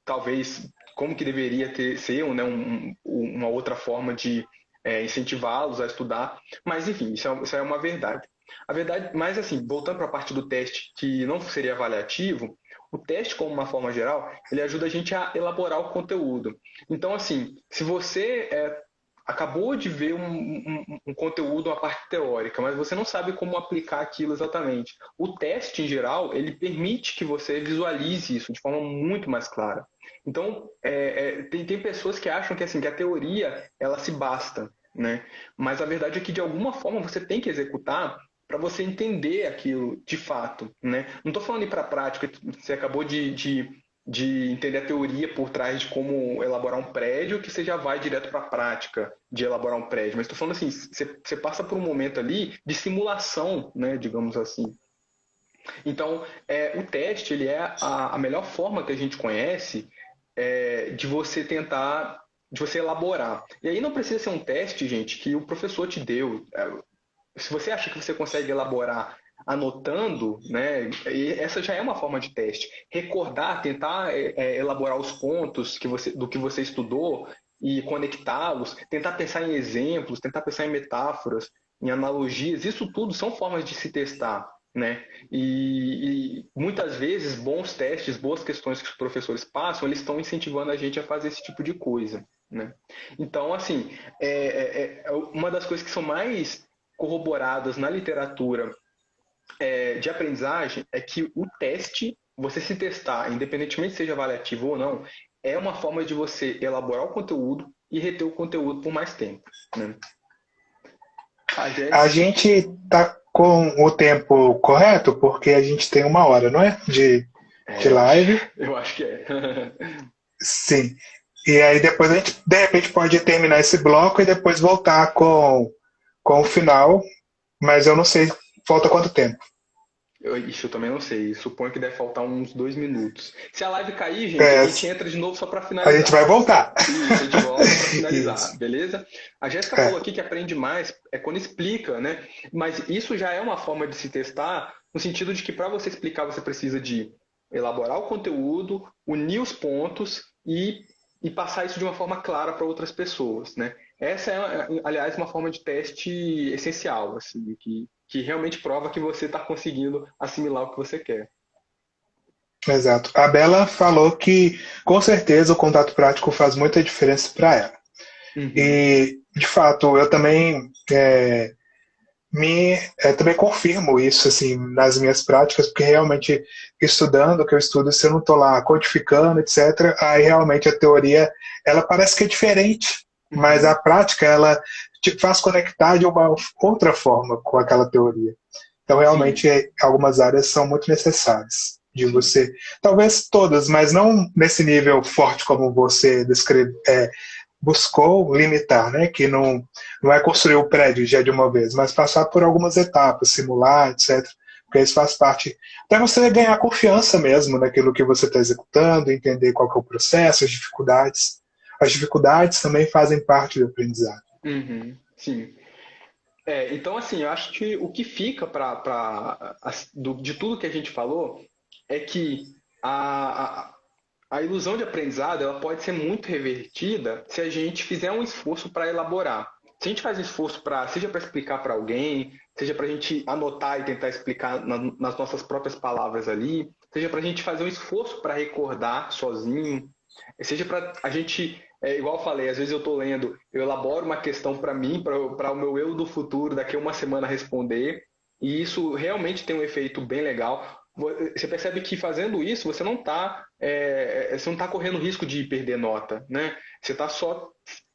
talvez como que deveria ser uma outra forma de incentivá-los a estudar, mas enfim, isso é uma verdade. A verdade, mas assim, voltando para a parte do teste que não seria avaliativo, o teste, como uma forma geral, ele ajuda a gente a elaborar o conteúdo. Então, assim, se você acabou de ver um conteúdo, uma parte teórica, mas você não sabe como aplicar aquilo exatamente. O teste, em geral, ele permite que você visualize isso de forma muito mais clara. Então, tem pessoas que acham que, assim, que a teoria, ela se basta, né? Mas a verdade é que, de alguma forma, você tem que executar para você entender aquilo de fato, né? Não estou falando ir para a prática, você acabou de entender a teoria por trás de como elaborar um prédio, que você já vai direto para a prática de elaborar um prédio. Mas estou falando assim, você passa por um momento ali de simulação, né, digamos assim. Então, o teste ele é a melhor forma que a gente conhece de você tentar, de você elaborar. E aí não precisa ser um teste, gente, que o professor te deu. Se você acha que você consegue elaborar anotando, né, essa já é uma forma de teste. Recordar, tentar elaborar os pontos do que você estudou e conectá-los, tentar pensar em exemplos, tentar pensar em metáforas, em analogias, isso tudo são formas de se testar, né? E muitas vezes bons testes, boas questões que os professores passam, eles estão incentivando a gente a fazer esse tipo de coisa, né? Então, assim, uma das coisas que são mais corroboradas na literatura de aprendizagem é que o teste, você se testar, independentemente seja avaliativo ou não, é uma forma de você elaborar o conteúdo e reter o conteúdo por mais tempo, né? A gente está com o tempo correto, porque a gente tem 1 hora, não é? De live. Eu acho que é. Sim. E aí depois a gente, de repente, pode terminar esse bloco e depois voltar com o final, mas eu não sei, falta quanto tempo? Isso eu também não sei. Suponho que deve faltar uns 2 minutos. Se a live cair, gente, a gente entra de novo só para finalizar. A gente vai voltar. Isso, a gente volta para finalizar, beleza? A Jéssica falou aqui que aprende mais quando explica, né? Mas isso já é uma forma de se testar, no sentido de que para você explicar, você precisa de elaborar o conteúdo, unir os pontos e passar isso de uma forma clara para outras pessoas, né? Essa é, aliás, uma forma de teste essencial, assim, que realmente prova que você está conseguindo assimilar o que você quer. Exato. A Bela falou que, com certeza, o contato prático faz muita diferença para ela. Uhum. E, de fato, eu também também confirmo isso assim, nas minhas práticas, porque realmente, estudando o que eu estudo, se eu não estou lá codificando, etc., aí realmente a teoria ela parece que é diferente, mas a prática ela te faz conectar de uma outra forma com aquela teoria. Então, Sim, realmente, algumas áreas são muito necessárias de sim. você, talvez todas, mas não nesse nível forte como você buscou limitar, né? Que não é construir o prédio já de uma vez, mas passar por algumas etapas, simular, etc. Porque isso faz parte, até você ganhar confiança mesmo naquilo que você está executando, entender qual que é o processo, as dificuldades. As dificuldades também fazem parte do aprendizado. Uhum, sim. Então, assim, eu acho que o que fica de tudo que a gente falou é que a ilusão de aprendizado ela pode ser muito revertida se a gente fizer um esforço para elaborar. Se a gente faz esforço seja para explicar para alguém, seja para a gente anotar e tentar explicar nas nossas próprias palavras ali, seja para a gente fazer um esforço para recordar sozinho, seja para a gente, igual eu falei, às vezes eu estou lendo, eu elaboro uma questão para mim, para o meu eu do futuro, daqui a uma semana responder, e isso realmente tem um efeito bem legal. Você percebe que fazendo isso você não tá correndo risco de perder nota, né? Você está só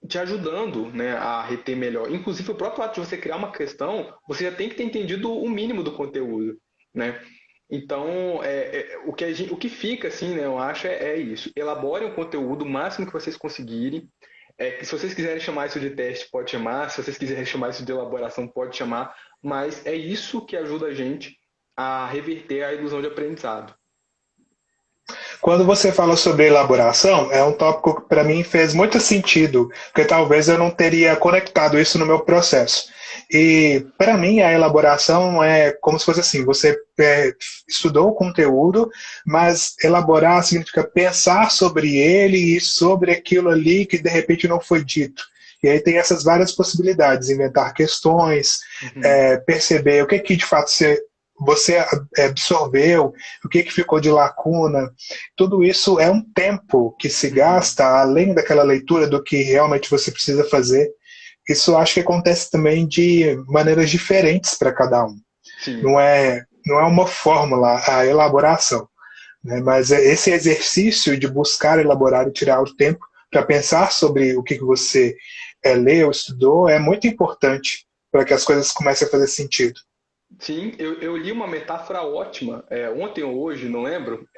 te ajudando, né, a reter melhor. Inclusive o próprio ato de você criar uma questão, você já tem que ter entendido o mínimo do conteúdo, né? Então, o que fica, assim, né, eu acho, é isso. Elaborem o conteúdo o máximo que vocês conseguirem. Se vocês quiserem chamar isso de teste, pode chamar. Se vocês quiserem chamar isso de elaboração, pode chamar. Mas é isso que ajuda a gente a reverter a ilusão de aprendizado. Quando você fala sobre elaboração, é um tópico que para mim fez muito sentido, porque talvez eu não teria conectado isso no meu processo. E para mim a elaboração é como se fosse assim: você estudou o conteúdo, mas elaborar significa pensar sobre ele e sobre aquilo ali que de repente não foi dito. E aí tem essas várias possibilidades: inventar questões, Uhum. perceber o que de fato você absorveu, o que ficou de lacuna. Tudo isso é um tempo que se Uhum. gasta além daquela leitura do que realmente você precisa fazer. Isso acho que acontece também de maneiras diferentes para cada um. Sim. Não é uma fórmula a elaboração, né? Mas esse exercício de buscar elaborar e tirar o tempo para pensar sobre o que você leu, estudou, é muito importante para que as coisas comecem a fazer sentido. Sim, eu li uma metáfora ótima, ontem ou hoje, não lembro,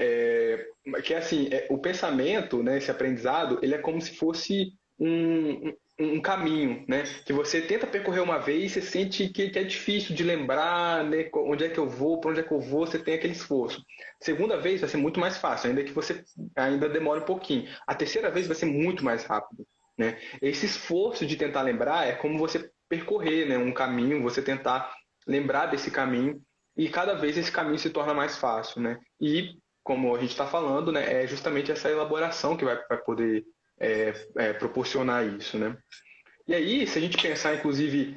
que é assim, o pensamento, né, esse aprendizado, ele é como se fosse um caminho, né, que você tenta percorrer uma vez e você sente que é difícil de lembrar, né, onde é que eu vou, para onde é que eu vou, você tem aquele esforço. Segunda vez vai ser muito mais fácil, ainda que você ainda demore um pouquinho. A terceira vez vai ser muito mais rápido, né. Esse esforço de tentar lembrar é como você percorrer, né, um caminho, você tentar lembrar desse caminho e cada vez esse caminho se torna mais fácil, né? E como a gente está falando, né, é justamente essa elaboração que vai poder proporcionar isso, né? E aí, se a gente pensar, inclusive,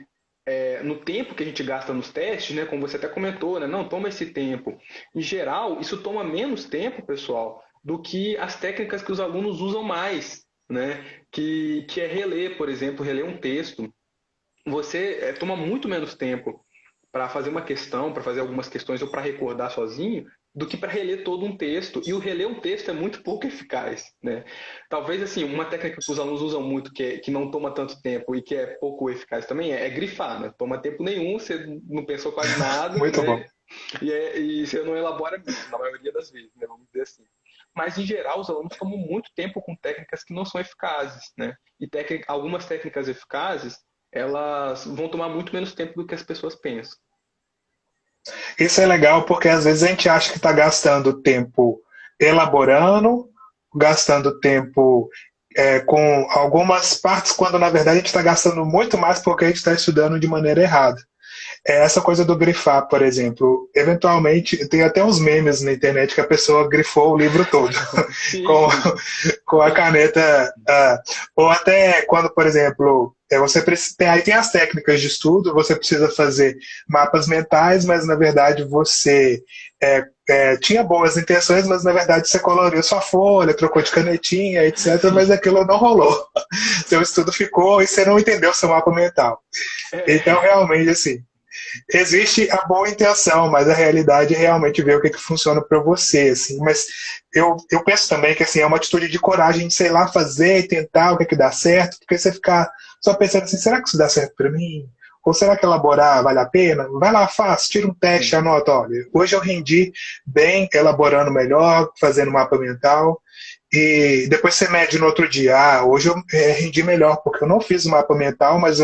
no tempo que a gente gasta nos testes, né, como você até comentou, né, não toma esse tempo. Em geral, isso toma menos tempo, pessoal, do que as técnicas que os alunos usam mais, né? Que é reler, por exemplo, reler um texto. Você toma muito menos tempo para fazer uma questão, para fazer algumas questões ou para recordar sozinho, do que para reler todo um texto. E o reler um texto é muito pouco eficaz, né? Talvez assim, uma técnica que os alunos usam muito, que não toma tanto tempo e que é pouco eficaz também, é grifar, né? Toma tempo nenhum, você não pensou quase nada, Muito bom. né? E você não elabora mesmo, na maioria das vezes, né? Vamos dizer assim. Mas, em geral, os alunos tomam muito tempo com técnicas que não são eficazes, né? E algumas técnicas eficazes, elas vão tomar muito menos tempo do que as pessoas pensam. Isso é legal porque às vezes a gente acha que está gastando tempo elaborando, gastando tempo com algumas partes, quando na verdade a gente está gastando muito mais porque a gente está estudando de maneira errada. Essa coisa do grifar, por exemplo, eventualmente tem até uns memes na internet que a pessoa grifou o livro todo Sim, com, sim. com a caneta. Ou até quando, por exemplo, aí tem as técnicas de estudo, você precisa fazer mapas mentais, mas na verdade você tinha boas intenções, mas na verdade você coloriu sua folha, trocou de canetinha, etc., mas Sim. aquilo não rolou. Seu estudo ficou e você não entendeu seu mapa mental. Então, É, realmente, assim, existe a boa intenção, mas a realidade é realmente ver o que funciona para você, assim. Mas eu penso também que assim é uma atitude de coragem de sei lá fazer e tentar o que dá certo, porque você ficar só pensando assim, será que isso dá certo para mim? Ou será que elaborar vale a pena? Vai lá, faz, tira um teste, Sim. anota, olha, hoje eu rendi bem, elaborando melhor, fazendo mapa mental, e depois você mede no outro dia, hoje eu rendi melhor, porque eu não fiz o mapa mental, mas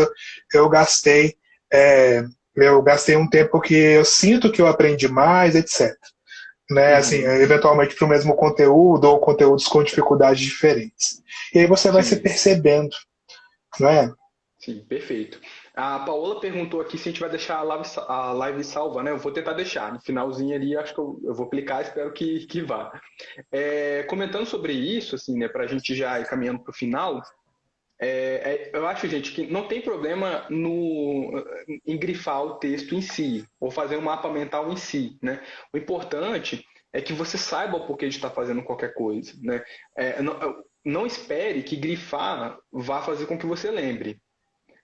eu gastei é, eu gastei um tempo que eu sinto que eu aprendi mais, etc. Né, assim, Uhum. eventualmente para o mesmo conteúdo ou conteúdos com dificuldades diferentes. E aí você vai se Sim. percebendo, não é? Sim, perfeito. A Paola perguntou aqui se a gente vai deixar a live salva, né? Eu vou tentar deixar. No finalzinho ali, acho que eu vou clicar, espero que vá. Comentando sobre isso, assim, né, para a gente já ir caminhando para o final, eu acho, gente, que não tem problema em grifar o texto em si, ou fazer um mapa mental em si, né? O importante é que você saiba o porquê de estar fazendo qualquer coisa, né? Não espere que grifar vá fazer com que você lembre.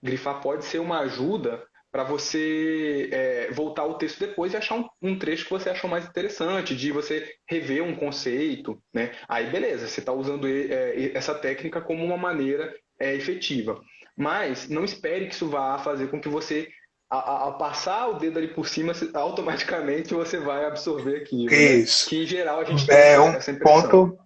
Grifar pode ser uma ajuda para você voltar ao texto depois e achar um trecho que você achou mais interessante, de você rever um conceito, né? Aí beleza, você está usando essa técnica como uma maneira efetiva. Mas não espere que isso vá fazer com que você, ao passar o dedo ali por cima, automaticamente você vai absorver aquilo, né? Isso. Que em geral a gente tem É um essa impressão. ponto.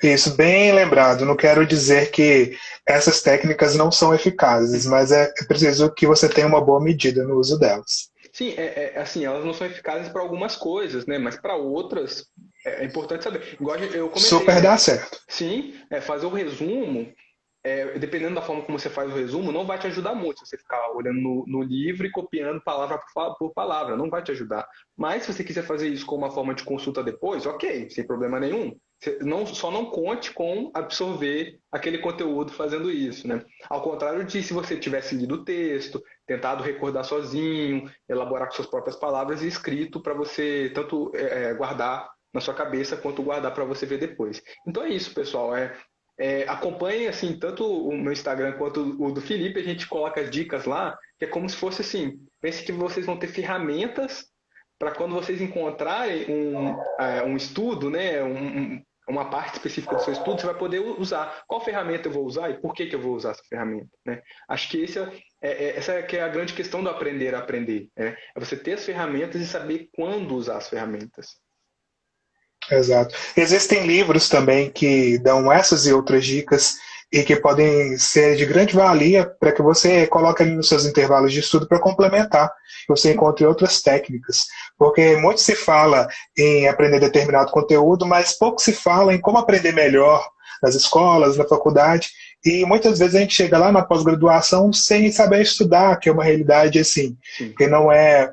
Isso, bem lembrado. Não quero dizer que essas técnicas não são eficazes, mas é preciso que você tenha uma boa medida no uso delas. Sim, assim, elas não são eficazes para algumas coisas, né? Mas para outras é importante saber. Igual eu comentei, Super dá né? certo. Sim, fazer o resumo, dependendo da forma como você faz o resumo, não vai te ajudar muito. Se você ficar olhando no livro e copiando palavra por palavra, não vai te ajudar. Mas se você quiser fazer isso com uma forma de consulta depois, ok, sem problema nenhum. Só não conte com absorver aquele conteúdo fazendo isso, né? Ao contrário de se você tivesse lido o texto, tentado recordar sozinho, elaborar com suas próprias palavras e escrito para você tanto guardar na sua cabeça quanto guardar para você ver depois. Então é isso, pessoal. Acompanhem assim tanto o meu Instagram quanto o do Felipe, a gente coloca as dicas lá, que é como se fosse assim, pense que vocês vão ter ferramentas para quando vocês encontrarem um estudo, né, uma parte específica do seu estudo, você vai poder usar. Qual ferramenta eu vou usar e por que eu vou usar essa ferramenta? Né? Acho que essa que é a grande questão do aprender a aprender. É você ter as ferramentas e saber quando usar as ferramentas. Exato. Existem livros também que dão essas e outras dicas e que podem ser de grande valia para que você coloque ali nos seus intervalos de estudo para complementar, que você encontre outras técnicas. Porque muito se fala em aprender determinado conteúdo, mas pouco se fala em como aprender melhor nas escolas, na faculdade, e muitas vezes a gente chega lá na pós-graduação sem saber estudar, que é uma realidade assim, Sim, que não é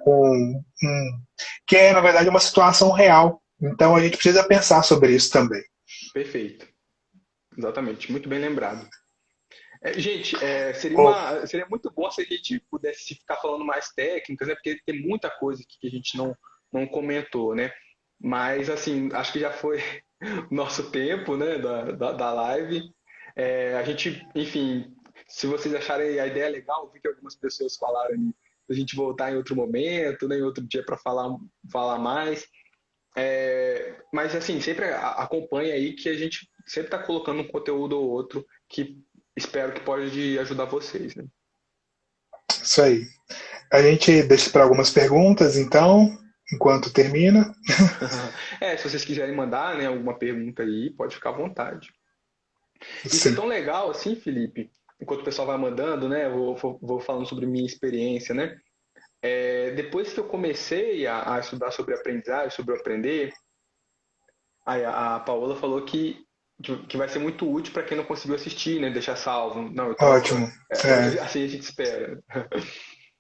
que é, na verdade, uma situação real. Então a gente precisa pensar sobre isso também. perfeito. Exatamente, muito bem lembrado. Gente, Oh, seria muito bom se a gente pudesse ficar falando mais técnicas, né? Porque tem muita coisa aqui que a gente não comentou, né? Mas, assim, acho que já foi o nosso tempo, né, da live. A gente, enfim, se vocês acharem a ideia legal, vi que algumas pessoas falaram ali, a gente voltar em outro momento, né, em outro dia para falar mais. Mas, assim, sempre acompanha aí que a gente sempre está colocando um conteúdo ou outro que espero que pode ajudar vocês, né? isso aí. A gente deixa para algumas perguntas, então, enquanto termina. Se vocês quiserem mandar, né, alguma pergunta aí, pode ficar à vontade. E foi Sim. tão legal assim, Felipe, enquanto o pessoal vai mandando, né, vou falando sobre minha experiência, né? Depois que eu comecei a estudar sobre aprendizagem, sobre aprender, aí a Paola falou que vai ser muito útil para quem não conseguiu assistir, né, deixar salvo. Não, então, Ótimo. É. assim a gente espera.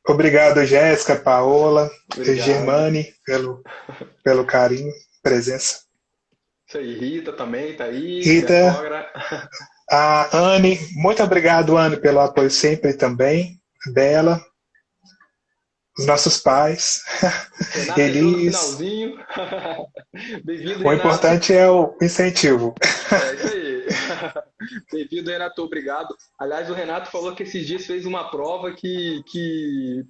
Obrigado, Jéssica, Paola, Obrigado. Germane, pelo carinho, presença. Isso aí, Rita também tá aí, minha Rita, sogra. a Anne, muito obrigado, Anne, pelo apoio sempre também. Bela, os nossos pais, Renato entrou no Elis. finalzinho. Bem-vindo, O Renato. importante é o incentivo. É isso aí. Bem-vindo, Renato. Obrigado. Aliás, o Renato falou que esses dias fez uma prova que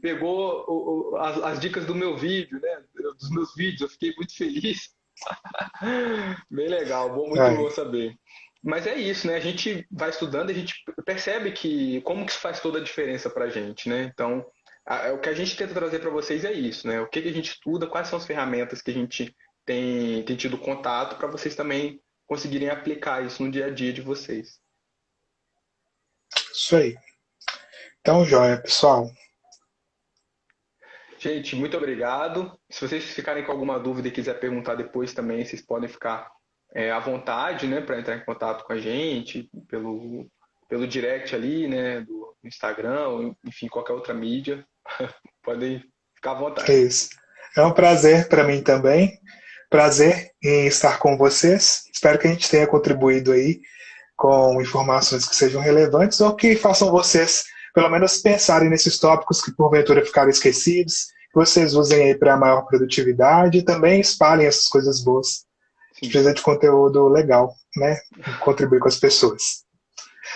pegou as dicas do meu vídeo, né? Dos meus vídeos. Eu fiquei muito feliz. Bem legal. Muito É. bom saber. Mas é isso, né? A gente vai estudando, a gente percebe que como que isso faz toda a diferença para a gente, né? Então, o que a gente tenta trazer para vocês é isso, né? O que que a gente estuda, quais são as ferramentas que a gente tem tido contato para vocês também conseguirem aplicar isso no dia a dia de vocês. Isso aí. Então, joia, pessoal. Gente, muito obrigado. Se vocês ficarem com alguma dúvida e quiser perguntar depois também, vocês podem ficar à vontade, né, para entrar em contato com a gente pelo direct ali, né, do Instagram, ou, enfim, qualquer outra mídia. Podem ficar à É vontade. isso. É um prazer para mim também. Prazer em estar com vocês. Espero que a gente tenha contribuído aí com informações que sejam relevantes ou que façam vocês, pelo menos, pensarem nesses tópicos que porventura ficaram esquecidos, que vocês usem aí para maior produtividade e também espalhem essas coisas boas. A gente Sim, precisa de conteúdo legal, né? Contribuir com as pessoas.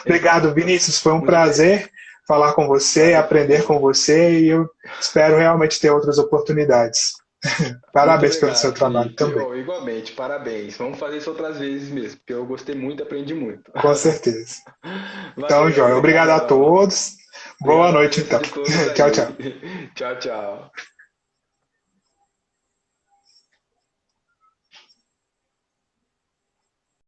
Obrigado, exato. Vinícius. Foi um Muito bem. prazer falar com você, Prazer foi aprender com meu. você e eu espero realmente ter outras oportunidades. Muito Parabéns pelo seu obrigado, trabalho Felipe. também. Oh, igualmente, parabéns. Vamos fazer isso outras vezes mesmo, porque eu gostei muito, aprendi muito. Com certeza. Então, Valeu, Joia, obrigado a obrigadão. todos. Boa Obrigado a noite, presença então. de todos Tchau, aí. tchau. Tchau, tchau.